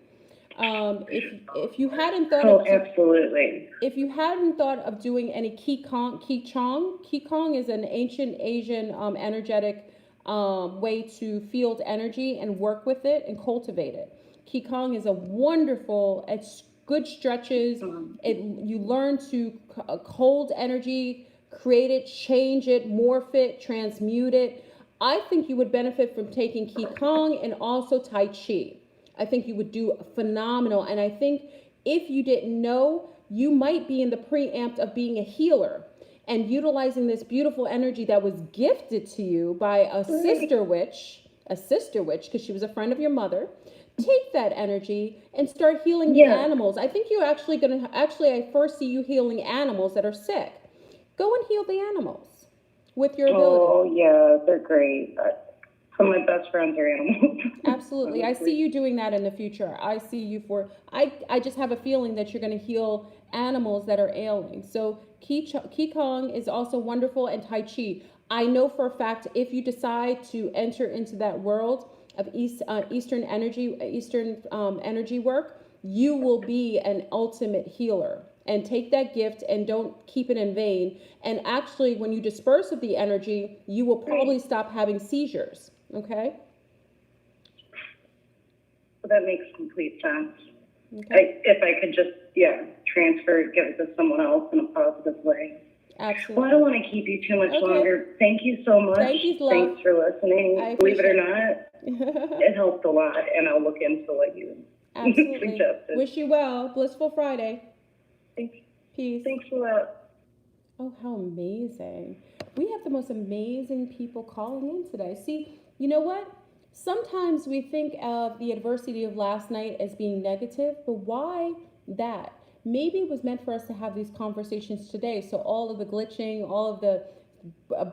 If you hadn't thought absolutely. If you hadn't thought of doing any Qigong is an ancient Asian energetic way to field energy and work with it and cultivate it. Qigong is a wonderful, it's good stretches. You learn to hold energy, create it, change it, morph it, transmute it. I think you would benefit from taking Qigong and also Tai Chi. I think you would do phenomenal. And I think if you didn't know, you might be in the preempt of being a healer and utilizing this beautiful energy that was gifted to you by a sister witch, because she was a friend of your mother. Take that energy and start healing the animals. I think you're actually I first see you healing animals that are sick. Go and heal the animals with your ability. Oh, yeah, they're great. Some of my best friends are animals. Absolutely. I see you doing that in the future. I just have a feeling that you're going to heal animals that are ailing. So Qigong is also wonderful, and Tai Chi. I know for a fact if you decide to enter into that world of Eastern energy work, you will be an ultimate healer. And take that gift and don't keep it in vain. And actually, when you disperse of the energy, you will probably stop having seizures. Okay? So that makes complete sense. Okay. If I could just, transfer it, give it to someone else in a positive way. Absolutely. Well, I don't want to keep you too much longer. Thank you so much. Thank you, love. Thanks for listening. Believe it or not, it helped a lot, and I'll look into what you suggested. Wish you well. Blissful Friday. Thanks. Peace. Thanks a lot. Oh, how amazing. We have the most amazing people calling in today. See, you know what? Sometimes we think of the adversity of last night as being negative, but why that? Maybe it was meant for us to have these conversations today. So all of the glitching, all of the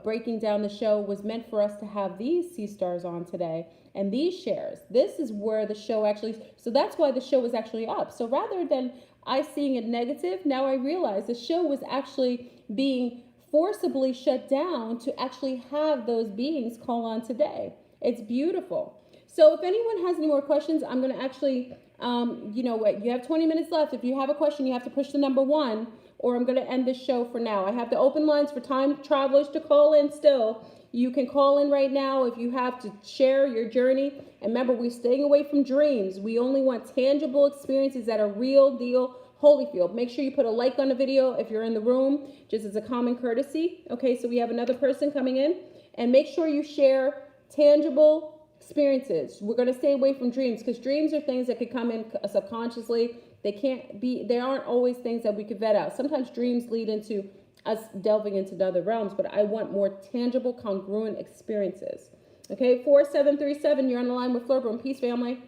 breaking down the show was meant for us to have these sea stars on today and these shares. This is where the show actually, so that's why the show was actually up. So rather than I seeing it negative, now I realize the show was actually being forcibly shut down to actually have those beings call on today. It's beautiful. So if anyone has any more questions, I'm going to actually, you know what, you have 20 minutes left. If you have a question, you have to push the number 1, or I'm going to end this show for now. I have the open lines for time travelers to call in still. You can call in right now if you have to share your journey. And remember, we're staying away from dreams. We only want tangible experiences that are real deal. Holyfield, make sure you put a like on the video if you're in the room, just as a common courtesy. Okay, so we have another person coming in. And make sure you share tangible experiences. We're going to stay away from dreams, because dreams are things that could come in subconsciously. They aren't always things that we could vet out. Sometimes dreams lead into us delving into other realms, but I want more tangible, congruent experiences. Okay, 4737, you're on the line with Florbo and Peace Family.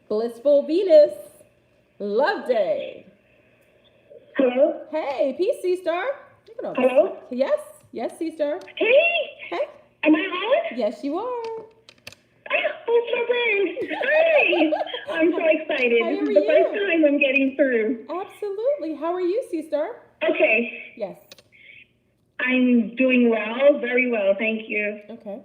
Blissful Venus. Love Day. Hello? Hey, peace, C-Star. Hello? Yes, C-Star. Hey! Hey. Am I on? Yes, you are. Oh, so great. Hey! I'm so excited. This is the first time I'm getting through. Absolutely. How are you, C-Star? Okay. Yes. I'm doing well, very well, thank you. Okay.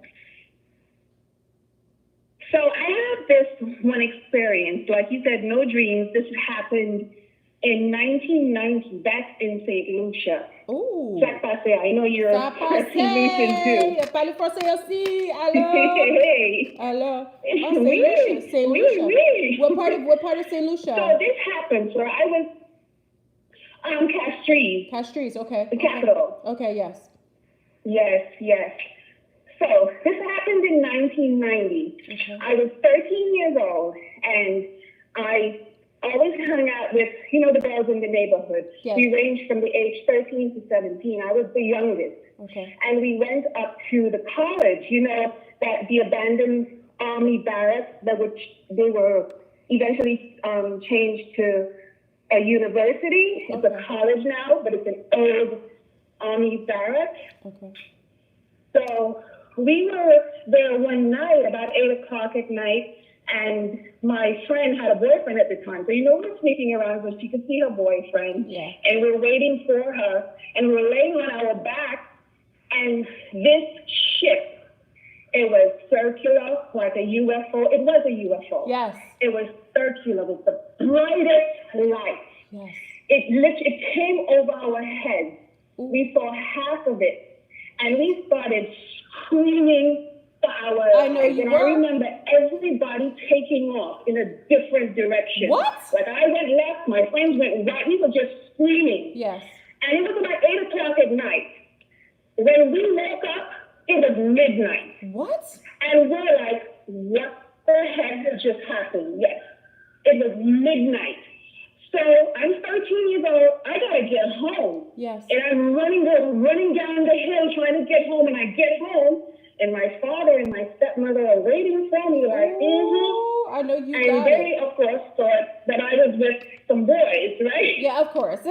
So I have this one experience. Like you said, no dreams. This happened in 1990 back in St. Lucia. Ooh. Ça passe. I know you're a St. Lucian too. Parle français aussi. Hello. Hey. Hello. Oh, Oui. St. Lucia. Oui. What part of St. Lucia? So this happened. So I was Castries, okay. the capital. Okay, yes. Yes. So this happened in 1990. Okay. I was 13 years old, and I always hung out with, the girls in the neighborhood. Yes. We ranged from the age 13 to 17. I was the youngest. Okay. And we went up to the college, that the abandoned army barracks they were eventually changed to a university. It's a college now, but it's an old army barrack. Okay. So we were there one night, about 8 o'clock at night, and my friend had a boyfriend at the time. So, we're sneaking around so she could see her boyfriend. Yeah. And we're waiting for her, and we're laying on our back, and this ship, it was circular, like a UFO. It was a UFO. Yes. It was circular with the brightest light. Yes. It came over our heads. Ooh. We saw half of it, and we started screaming for our lives. I know you and were. I remember everybody taking off in a different direction. What? Like I went left, my friends went right. We were just screaming. Yes. And it was about 8 o'clock at night. When we woke up, it was midnight. What? And we're like, what the heck has just happened? Yes, it was midnight. So I'm 13 years old. I gotta get home. Yes. And I'm running down the hill trying to get home. And I get home, and my father and my stepmother are waiting for me. Like, Oh, I know you and got they, it. of course, thought that I was with some boys, right? Yeah, of course.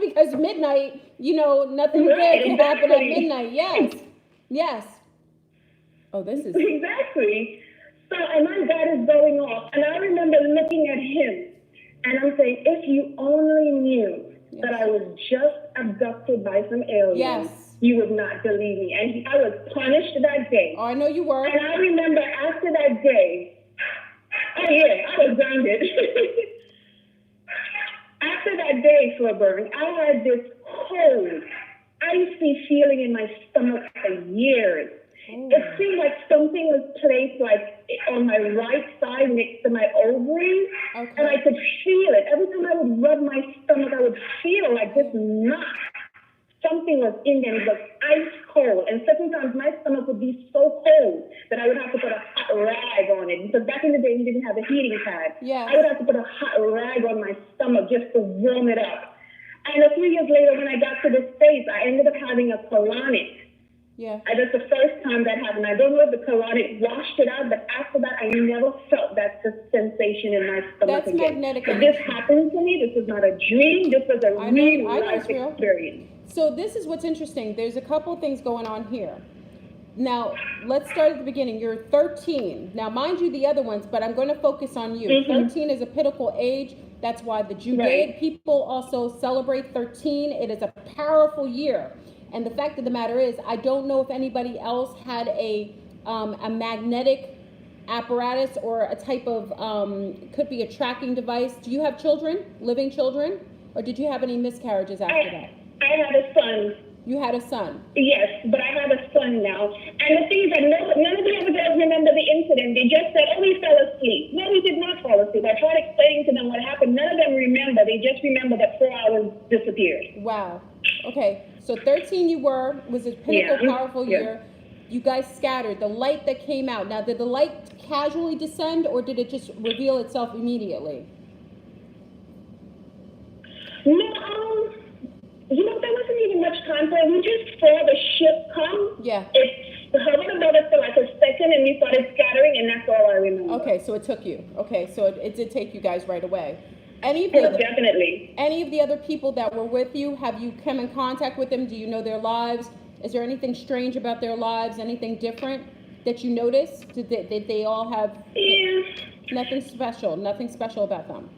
Because midnight, nothing Right, good can happen at exactly. midnight. Yes. Yes. Oh, this is Exactly. So, and my dad is going off, and I remember looking at him, and I'm saying, if you only knew that I was just abducted by some aliens, yes. you would not believe me. And I was punished that day. Oh, I know you were. And I remember after that day, oh yeah, I was grounded. After that day, Flaburn, I had this cold, icy feeling in my stomach for years. Ooh. It seemed like something was placed like on my right side next to my ovaries, Okay. and I could feel it. Every time I would rub my stomach, I would feel like this knot. Something was in there. It was ice cold, and certain times my stomach would be so cold that I would have to put a hot rag on it. Because back in the day, we didn't have a heating pad. Yes. I would have to put a hot rag on my stomach just to warm it up. And a few years later, when I got to the States, I ended up having a colonic. Yeah. And that's the first time that happened. I don't know if the colonic washed it out, but after that, I never felt that sensation in my stomach That's again. magnetic But energy. this happened to me. This was not a dream. This was a real I know life it's real. experience. So this is what's interesting. There's a couple things going on here. Now, let's start at the beginning. You're 13. Now, mind you, the other ones, but I'm going to focus on you. 13 is a pinnacle age. That's why the Judaic people also celebrate 13. It is a powerful year. And the fact of the matter is, I don't know if anybody else had a magnetic apparatus or a type of, could be a tracking device. Do you have children, living children? Or did you have any miscarriages after that? I had a son. You had a son. Yes, but I have a son now. And the thing is that none of the other girls remember the incident. They just said, oh, we fell asleep. No, we did not fall asleep. I tried explaining to them what happened. None of them remember. They just remember that 4 hours disappeared. Wow. Okay. So 13 you was a pinnacle powerful year. You guys scattered. The light that came out. Now, did the light casually descend or did it just reveal itself immediately? No, there wasn't even much time for it. We just saw the ship come. Yeah. It hovered above us for like a second and we started scattering, and that's all I remember. Okay, so it took you. Okay, so it did take you guys right away. Definitely. Any of the other people that were with you, have you come in contact with them? Do you know their lives? Is there anything strange about their lives? Anything different that you noticed? Did they all have nothing special about them?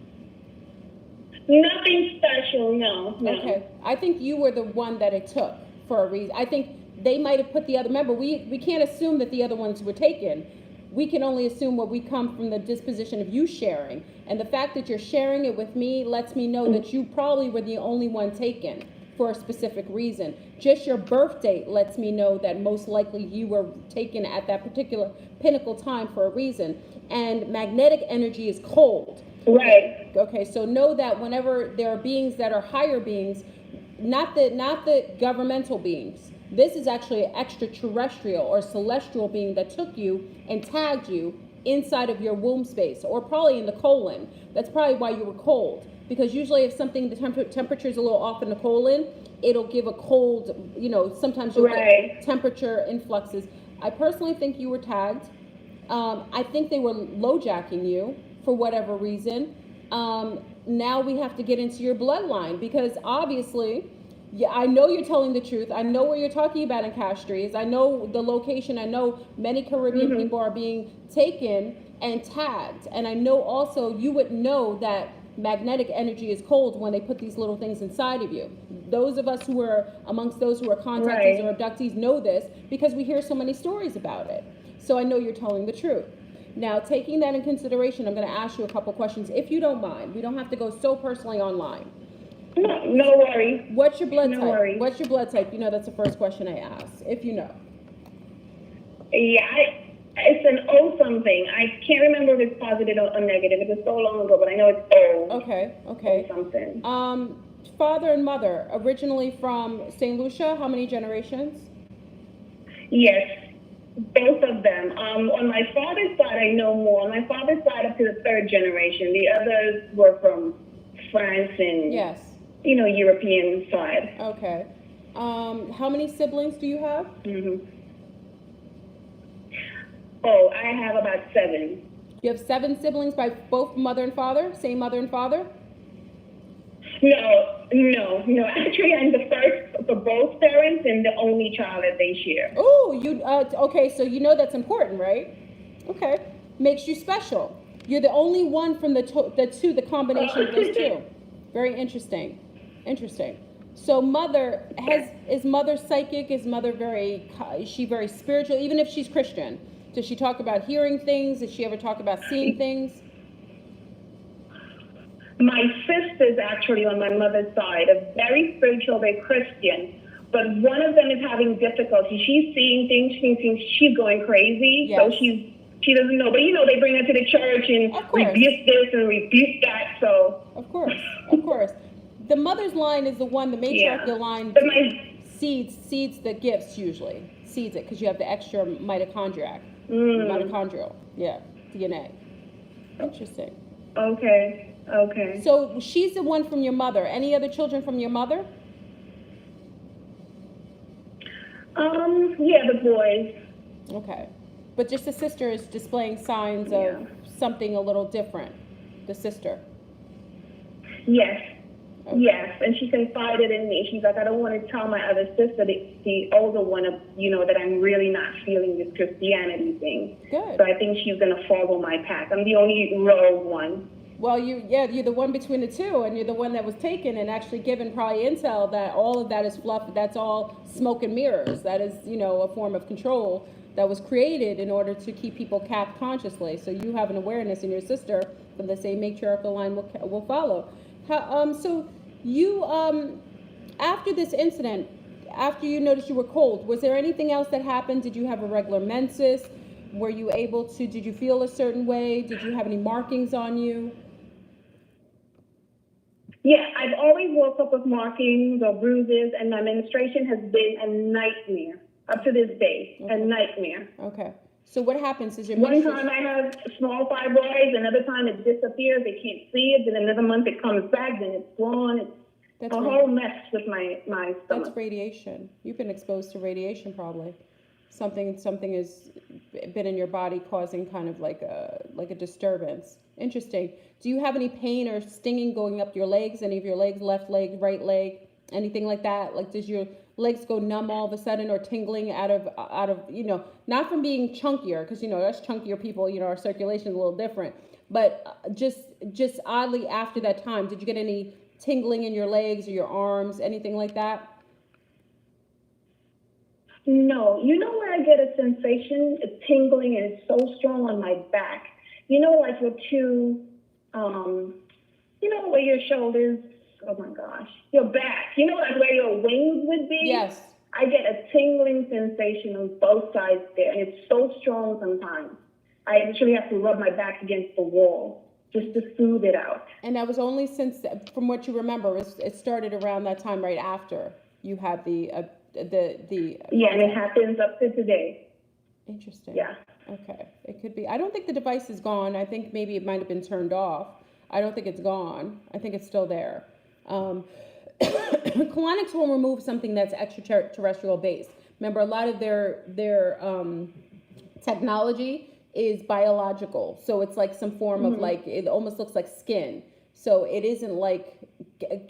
Nothing special, no. Okay. I think you were the one that it took for a reason. I think they might have put the other, remember, we can't assume that the other ones were taken. We can only assume what we come from the disposition of you sharing. And the fact that you're sharing it with me lets me know that you probably were the only one taken for a specific reason. Just your birth date lets me know that most likely you were taken at that particular pinnacle time for a reason. And magnetic energy is cold. Right. Okay, so know that whenever there are beings that are higher beings, not the governmental beings. This is actually an extraterrestrial or celestial being that took you and tagged you inside of your womb space, or probably in the colon. That's probably why you were cold. Because usually if something, the temperature is a little off in the colon, it'll give a cold, sometimes you'll get temperature influxes. I personally think you were tagged. I think they were low-jacking you for whatever reason. Now we have to get into your bloodline, because obviously, I know you're telling the truth. I know where you're talking about in Castries. I know the location. I know many Caribbean people are being taken and tagged. And I know also you would know that magnetic energy is cold when they put these little things inside of you. Those of us who are amongst those who are contactees or abductees know this because we hear so many stories about it. So I know you're telling the truth. Now, taking that in consideration, I'm going to ask you a couple questions, if you don't mind. We don't have to go so personally online. No worries. What's your blood type? No worries. What's your blood type? That's the first question I ask, if you know. Yeah, it's an O something. I can't remember if it's positive or negative. It was so long ago, but I know it's O. Okay. O something. Father and mother, originally from St. Lucia, how many generations? Yes, both of them. On my father's side, I know more. On my father's side, up to the 3rd generation. The others were from France and European side. Okay. How many siblings do you have? Oh, I have about 7. You have 7 siblings by both mother and father? Same mother and father? No. Actually, I'm the first for both parents and the only child that they share. Oh, okay, so you know that's important, right? Okay. Makes you special. You're the only one from the combination of those two. Very interesting. Interesting. So is mother psychic? Is mother is she very spiritual? Even if she's Christian, does she talk about hearing things? Does she ever talk about seeing things? My sister's actually on my mother's side, a very spiritual, very Christian, but one of them is having difficulty. She's seeing things, she's going crazy, yes. So she doesn't know. But they bring her to the church and rebuke this and rebuke that, so. Of course. The mother's line is the one, the matriarchal line seeds the gifts usually. Seeds it, because you have the extra mitochondrial, DNA. Interesting. Okay. So she's the one from your mother. Any other children from your mother? Yeah, the boys. Okay. But just the sister is displaying signs of something a little different. The sister. Yes. Okay. Yes, and she confided in me. She's like, I don't want to tell my other sister, the older one, that I'm really not feeling this Christianity thing. Good. So I think she's going to follow my path. I'm the only rogue one. Well, you're the one between the two, and you're the one that was taken and actually given probably intel that all of that is fluff. That's all smoke and mirrors. That is, a form of control that was created in order to keep people capped consciously. So you have an awareness, and your sister from the same matriarchal line will follow. So you, after this incident, after you noticed you were cold, was there anything else that happened? Did you have a regular menses? Were you did you feel a certain way? Did you have any markings on you? Yeah, I've always woke up with markings or bruises, and my menstruation has been a nightmare up to this day. Okay. A nightmare. Okay. So what happens is one time I have small fibroids, another time it disappears, they can't see it, then another month it comes back, then it's gone. It's a whole mess with my stomach. That's radiation. You've been exposed to radiation probably. Something has been in your body causing kind of like a disturbance. Interesting. Do you have any pain or stinging going up your legs? Any of your legs, left leg, right leg, anything like that? Like, does your legs go numb all of a sudden or tingling out of not from being chunkier, because us chunkier people, our circulation is a little different, but just oddly after that time, did you get any tingling in your legs or your arms, anything like that? No. Where I get a sensation, a tingling, and it's so strong on my back. Like your two, where your shoulders, oh my gosh, your back, like where your wings would be? Yes. I get a tingling sensation on both sides there, and it's so strong sometimes. I actually have to rub my back against the wall just to soothe it out. And that was only from what you remember, it started around that time right after you had the yeah, and it happens up to today. Interesting. Yeah. Okay. It could be. I don't think the device is gone. I think maybe it might have been turned off. I don't think it's gone. I think it's still there. Colonics will remove something that's extraterrestrial based. Remember, a lot of their technology is biological. So it's like some form of it almost looks like skin. So it isn't like,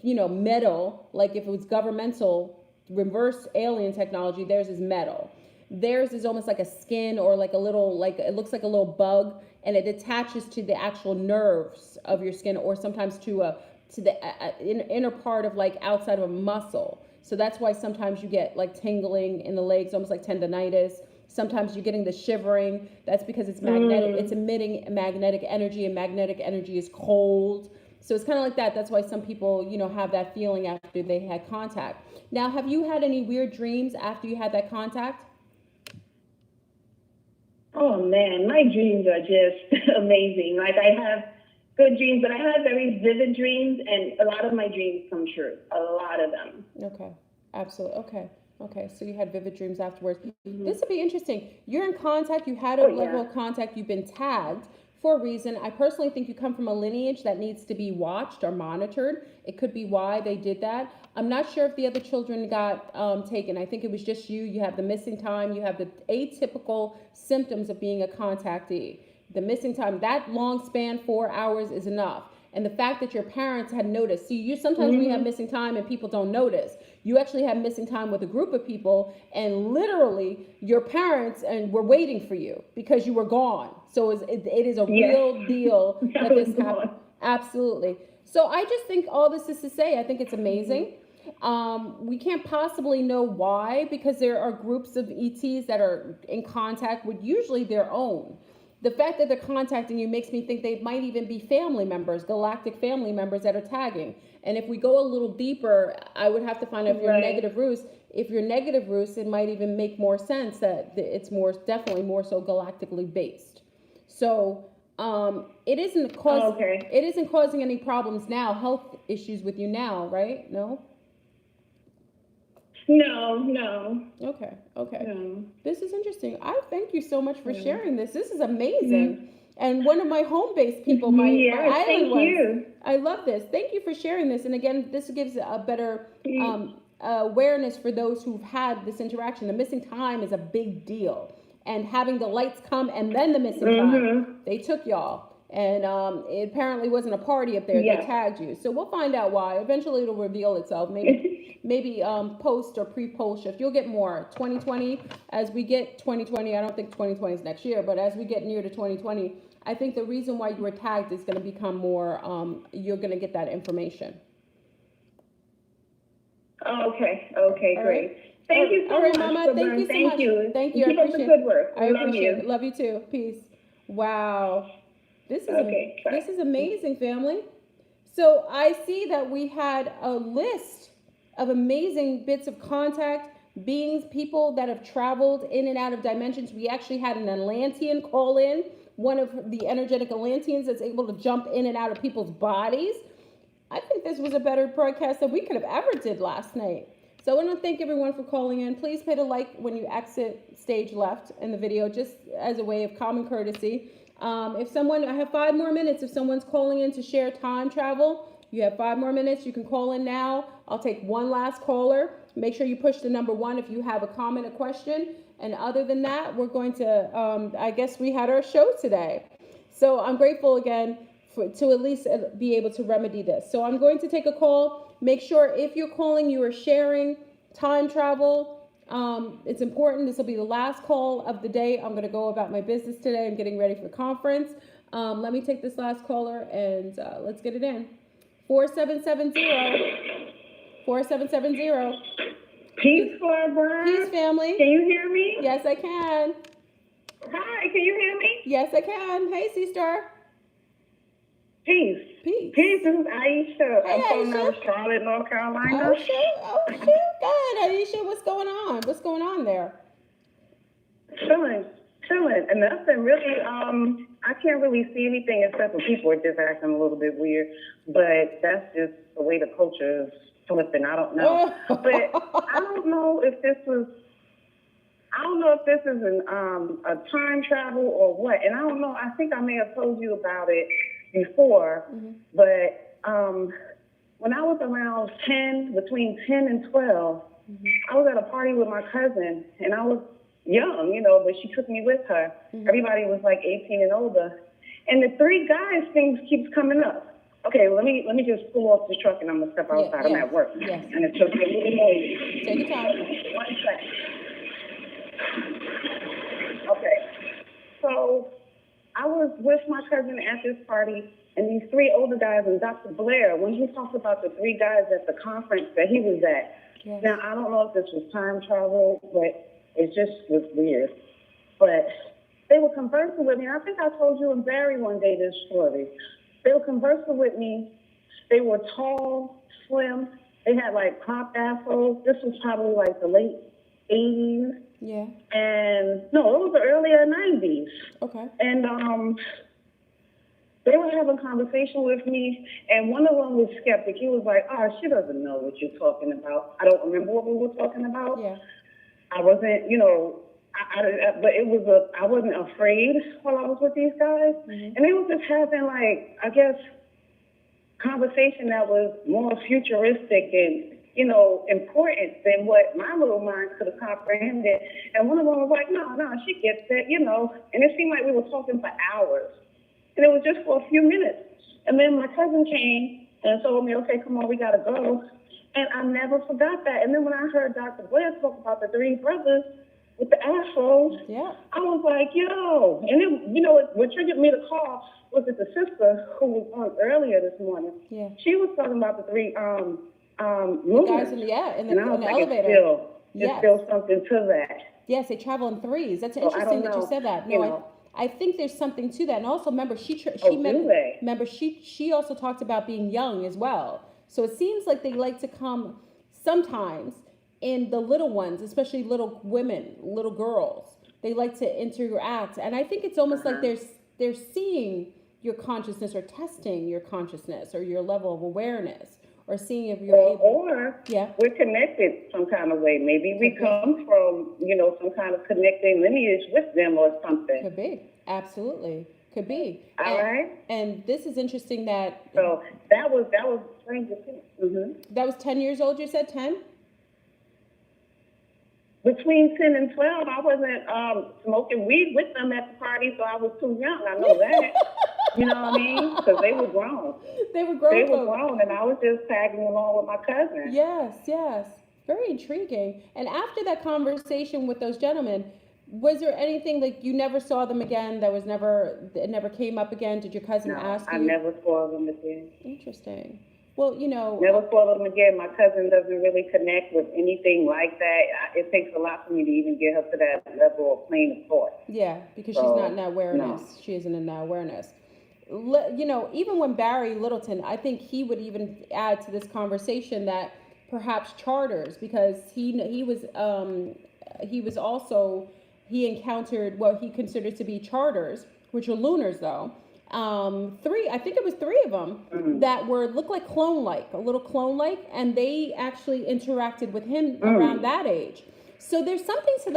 metal, like if it was governmental reverse alien technology, theirs is metal. Theirs is almost like a skin or like a little, it looks like a little bug, and it attaches to the actual nerves of your skin, or sometimes to the inner part of outside of a muscle. So that's why sometimes you get tingling in the legs, almost like tendonitis. Sometimes you're getting the shivering. That's because it's magnetic. It's emitting magnetic energy, and magnetic energy is cold. So it's kind of like that. That's why some people, have that feeling after they had contact. Now, have you had any weird dreams after you had that contact? Oh man, my dreams are just amazing. I have good dreams, but I have very vivid dreams, and a lot of my dreams come true. A lot of them. Okay, absolutely. Okay. So you had vivid dreams afterwards. Mm-hmm. This would be interesting. You're in contact. You had a level of contact. You've been tagged for a reason. I personally think you come from a lineage that needs to be watched or monitored. It could be why they did that. I'm not sure if the other children got taken. I think it was just you. You have the missing time. You have the atypical symptoms of being a contactee. The missing time, that long span, 4 hours is enough. And the fact that your parents had noticed, see, you sometimes we have missing time and people don't notice. You actually had missing time with a group of people, and literally your parents and were waiting for you because you were gone. So it is a real deal that this happened. Absolutely. So I just think all this is to say, I think it's amazing. We can't possibly know why, because there are groups of ETs that are in contact with usually their own. The fact that they're contacting you makes me think they might even be family members, galactic family members that are tagging. And if we go a little deeper, I would have to find out if you're negative roots. If you're negative roots, it might even make more sense that it's definitely more so galactically based. So it isn't causing any problems now, health issues with you now, right? No? No. Okay. No. This is interesting. I thank you so much for sharing this. This is amazing. And one of my home-based people, my island ones. I love this. Thank you for sharing this. And again, this gives a better awareness for those who've had this interaction. The missing time is a big deal. And having the lights come and then the missing time, they took y'all. And it apparently wasn't a party up there. They tagged you. So we'll find out why. Eventually it'll reveal itself. Maybe post or pre-poll shift. You'll get more. 2020, as we get 2020, I don't think 2020 is next year, but as we get near to 2020, I think the reason why you were tagged is going to become more, you're going to get that information. Okay, great. Right. Thank you so much. Mama, thank you so much. Thank you. Keep up the good work. I appreciate it. Love you too. Peace. Wow. This is amazing, family. So I see that we had a list of amazing bits of contact, beings, people that have traveled in and out of dimensions. We actually had an Atlantean call in, one of the energetic Atlanteans that's able to jump in and out of people's bodies. I think this was a better broadcast than we could have ever did last night. So I want to thank everyone for calling in. Please hit a like when you exit stage left in the video, just as a way of common courtesy. I have 5 more minutes. If someone's calling in to share time travel, you have 5 more minutes. You can call in now. I'll take one last caller. Make sure you push the number 1 if you have a comment or question. And other than that, we're going to, I guess we had our show today. So I'm grateful again to at least be able to remedy this. So I'm going to take a call. Make sure if you're calling, you are sharing time travel. It's important. This will be the last call of the day. I'm going to go about my business today. I'm getting ready for conference. Let me take this last caller and let's get it in. 4770. 4770. Peace, Barbara. Peace, family. Can you hear me? Yes, I can. Hi, can you hear me? Yes, I can. Hey, C-Star. Peace. Peace. Peace, this is Aisha. Hey, I'm from Aisha. Charlotte, North Carolina. Oh, shoot. Good, Aisha. What's going on? What's going on there? Chilling. And nothing really, I can't really see anything except for people are just acting a little bit weird. But that's just the way the culture is flipping. I don't know. But I don't know if this is a time travel or what. And I don't know. I think I may have told you about it before. But when I was around between 10 and 12, I was at a party with my cousin, and I was young, but she took me with her. Everybody was like 18 and older. And the 3 guys things keeps coming up. Okay, let me just pull off the truck and I'm gonna step outside. I'm at work. Yes. And it's just a little noisy. Take your time. 1 second. Okay. So I was with my cousin at this party, and these 3 older guys, and Dr. Blair, when he talked about the 3 guys at the conference that he was at. Yes. Now I don't know if this was time travel, but it just was weird. But they were conversing with me. I think I told you and Barry one day this story. They were conversing with me. They were tall, slim. They had like cropped afros. This was probably like the late 80s. Yeah. And no, it was the earlier 90s. Okay. And they were having a conversation with me, and one of them was skeptic. He was like, she doesn't know what you're talking about. I don't remember what we were talking about. Yeah. I wasn't, but I wasn't afraid while I was with these guys. And they were just having like, I guess, conversation that was more futuristic and, important than what my little mind could have comprehended. And one of them was like, no, she gets it, and it seemed like we were talking for hours. And it was just for a few minutes. And then my cousin came and told me, okay, come on, we got to go. And I never forgot that. And then when I heard Dr. Blair talk about the three brothers with the Astral, Yeah. I was like, yo. And then, you know, what triggered me to call was it the sister who was on earlier this morning. Yeah. She was talking about the three The movements. guys in the, in And I the, was in the like, elevator. it's still something to that. Yes, they travel in threes. That's So I interesting don't that you know, said that. you No, know. I think there's something to that. And also, remember, she also talked about being young as well. So it seems like they like to come sometimes in the little ones, especially little women, little girls. They like to interact, and I think it's almost like they're seeing your consciousness or testing your consciousness or your level of awareness, or seeing if you're able. Or we're connected some kind of way. Maybe we come from, you know, some kind of connecting lineage with them or something. Could be. Absolutely. Could be. All right. And this is interesting that. So that was strange to see. Mm-hmm. That was 10 years old, you said 10? Between 10 and 12, I wasn't smoking weed with them at the party, so I was too young. I know that. You know what I mean? Because they were grown. They were grown. They were grown, and I was just tagging along with my cousin. Yes, yes. Very intriguing. And after that conversation with those gentlemen, was there anything like you never saw them again? It never came up again? Did your cousin ask you? I never saw them again. Interesting. Well, you know. Never saw them again. My cousin doesn't really connect with anything like that. It takes a lot for me to even get her to that level of plane of thought. Yeah, because she's not in that awareness. No. She isn't in that awareness. You know, even when Barry Littleton, I think he would even add to this conversation that perhaps charters, because he encountered what he considered to be charters, which are lunars though. I think it was three of them that looked like a little clone-like, and they actually interacted with him around that age. So there's something to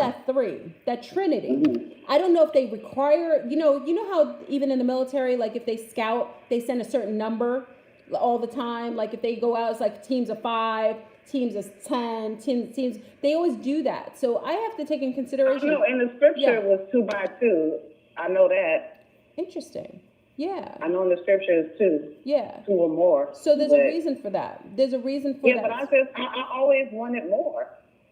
that trinity. I don't know if they require, you know how even in the military, like if they scout, they send a certain number all the time. Like if they go out, it's like teams of 5, teams of 10, teams. They always do that. So I have to take in consideration. No, and the scripture was 2 by 2. I know that. Interesting. Yeah. I know in the scripture is 2. Yeah. 2 or more. So there's a reason for that. There's a reason for that. Yeah, but I always wanted more.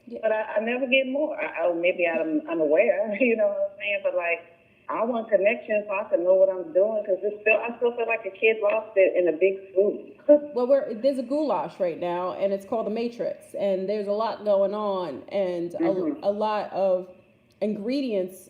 Yeah. But I never get more. Maybe I'm unaware, you know what I'm saying? But like, I want connection so I can know what I'm doing, because I still feel like a kid lost it in a big swoop. Well, there's a goulash right now, and it's called the Matrix, and there's a lot going on, and a lot of ingredients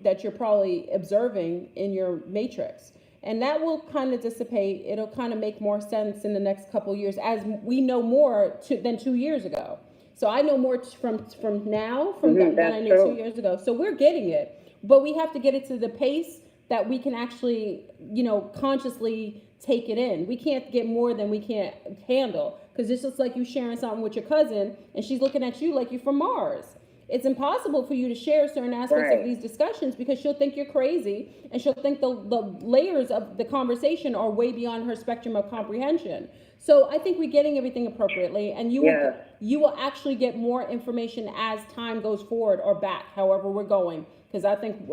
that you're probably observing in your Matrix. And that will kind of dissipate. It'll kind of make more sense in the next couple of years as we know more than 2 years ago. So I know more from now than I knew 2 years ago. So we're getting it. But we have to get it to the pace that we can actually, you know, consciously take it in. We can't get more than we can't handle. Because it's just like you sharing something with your cousin and she's looking at you like you're from Mars. It's impossible for you to share certain aspects of these discussions because she'll think you're crazy and she'll think the layers of the conversation are way beyond her spectrum of comprehension. So I think we're getting everything appropriately, and you will actually get more information as time goes forward or back, however we're going, because I think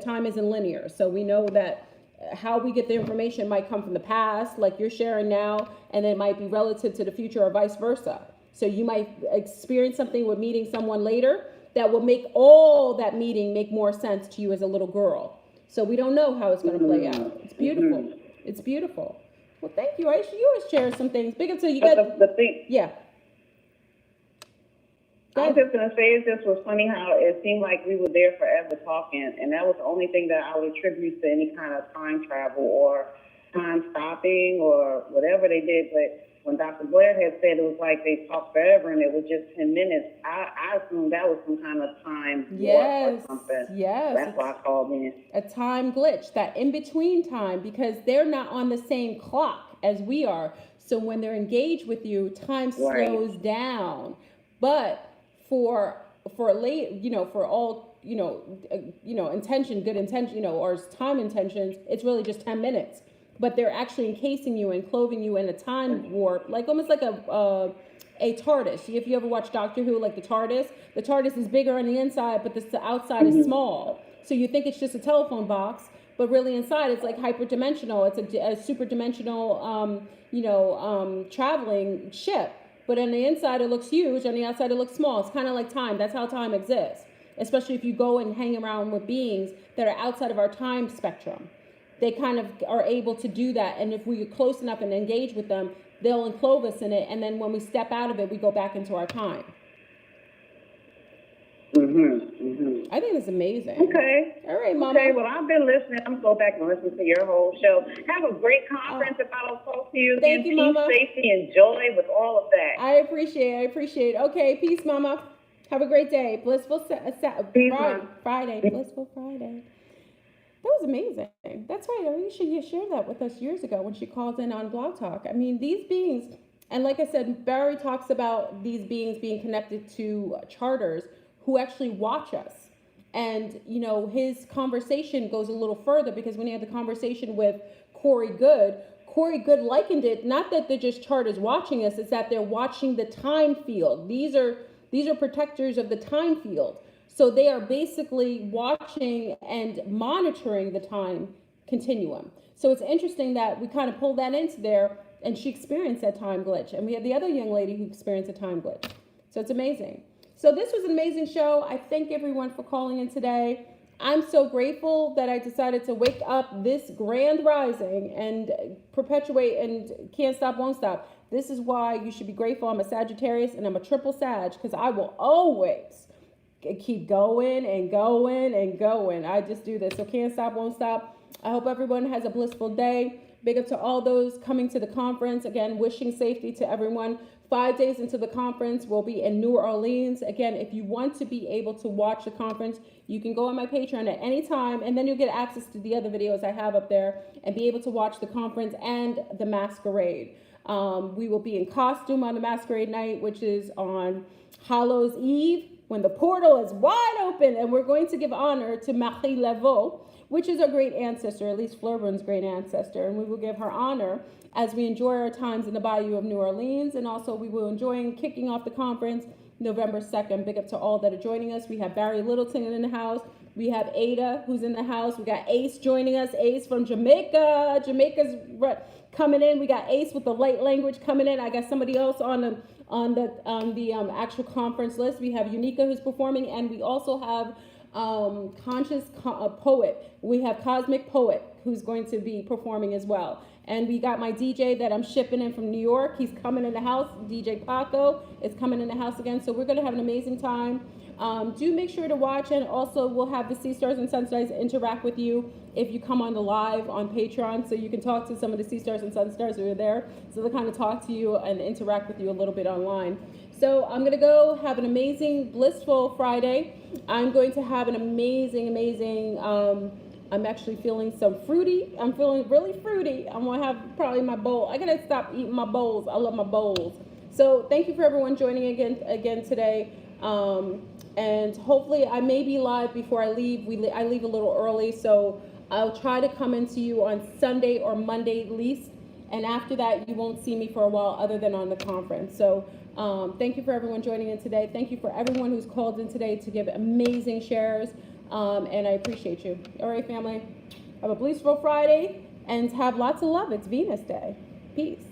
time isn't linear. So we know that how we get the information might come from the past, like you're sharing now, and it might be relative to the future or vice versa. So you might experience something with meeting someone later that will make all that meeting make more sense to you as a little girl. So we don't know how it's going to play out. It's beautiful. It's beautiful. Well, thank you, Aisha. You always share some things. Big until you got the thing. Yeah. I was just going to say, it just was funny how it seemed like we were there forever talking, and that was the only thing that I would attribute to any kind of time travel or time stopping or whatever they did. But when Dr. Blair had said it was like they talked forever and it was just 10 minutes, I assumed that was some kind of time warp or something. Yes. That's why I called in. A time glitch, that in-between time, because they're not on the same clock as we are. So when they're engaged with you, time slows down. But for late, you know, for all, intention, good intention, or time intentions, it's really just 10 minutes. But they're actually encasing you and clothing you in a time warp, like almost like a TARDIS. If you ever watch Doctor Who, like the TARDIS is bigger on the inside, but the outside is small. So you think it's just a telephone box, but really inside it's like hyperdimensional. It's a super dimensional, traveling ship. But on the inside it looks huge, on the outside it looks small. It's kind of like time. That's how time exists. Especially if you go and hang around with beings that are outside of our time spectrum. They kind of are able to do that. And if we are close enough and engage with them, they'll enclose us in it. And then when we step out of it, we go back into our time. I think it's amazing. Okay. All right, Mama. Okay, well, I've been listening. I'm going to go back and listen to your whole show. Have a great conference if I don't talk to you. Thank you, Peace, Mama. safety, and joy with all of that. I appreciate it. Okay, peace, Mama. Have a great day. Blissful Friday. Blissful Friday. That was amazing. That's right. You should share that with us years ago when she called in on Blog Talk. I mean, these beings, and like I said, Barry talks about these beings being connected to charters who actually watch us. And, his conversation goes a little further because when he had the conversation with Corey Good likened it, not that they're just charters watching us, it's that they're watching the time field. These are protectors of the time field. So they are basically watching and monitoring the time continuum. So it's interesting that we kind of pulled that into there, and she experienced that time glitch. And we had the other young lady who experienced a time glitch. So it's amazing. So this was an amazing show. I thank everyone for calling in today. I'm so grateful that I decided to wake up this grand rising and perpetuate and can't stop, won't stop. This is why you should be grateful. I'm a Sagittarius and I'm a triple Sag because I will always keep going and going and going. I just do this. So can't stop, won't stop. I hope everyone has a blissful day. Big up to all those coming to the conference. Again, wishing safety to everyone. 5 days into the conference, we'll be in New Orleans. Again, if you want to be able to watch the conference, you can go on my Patreon at any time, and then you'll get access to the other videos I have up there and be able to watch the conference and the masquerade. We will be in costume on the masquerade night, which is on Hallows Eve, when the portal is wide open, and we're going to give honor to Marie Laveau, which is our great ancestor, at least Fleurbrun's great ancestor, and we will give her honor as we enjoy our times in the Bayou of New Orleans, and also we will enjoy kicking off the conference November 2nd. Big up to all that are joining us. We have Barry Littleton in the house. We have Ada, who's in the house. We got Ace joining us. Ace from Jamaica. Jamaica's coming in. We got Ace with the light language coming in. I got somebody else on the actual conference list. We have Unica who's performing, and we also have Conscious Poet. We have Cosmic Poet who's going to be performing as well. And we got my DJ that I'm shipping in from New York. He's coming in the house. DJ Paco is coming in the house again. So we're going to have an amazing time. Do make sure to watch, and also we'll have the Sea Stars and Sun Stars interact with you if you come on the live on Patreon, so you can talk to some of the Sea Stars and Sun Stars who are there. So they'll kind of talk to you and interact with you a little bit online. So I'm going to go have an amazing, blissful Friday. I'm going to have an amazing, I'm actually feeling some fruity. I'm feeling really fruity. I'm going to have probably my bowl. I got to stop eating my bowls. I love my bowls. So thank you for everyone joining again today. And hopefully I may be live before I leave. I leave a little early, so I'll try to come into you on Sunday or Monday at least. And after that, you won't see me for a while other than on the conference. So thank you for everyone joining in today. Thank you for everyone who's called in today to give amazing shares. And I appreciate you. All right, family. Have a blissful Friday and have lots of love. It's Venus Day. Peace.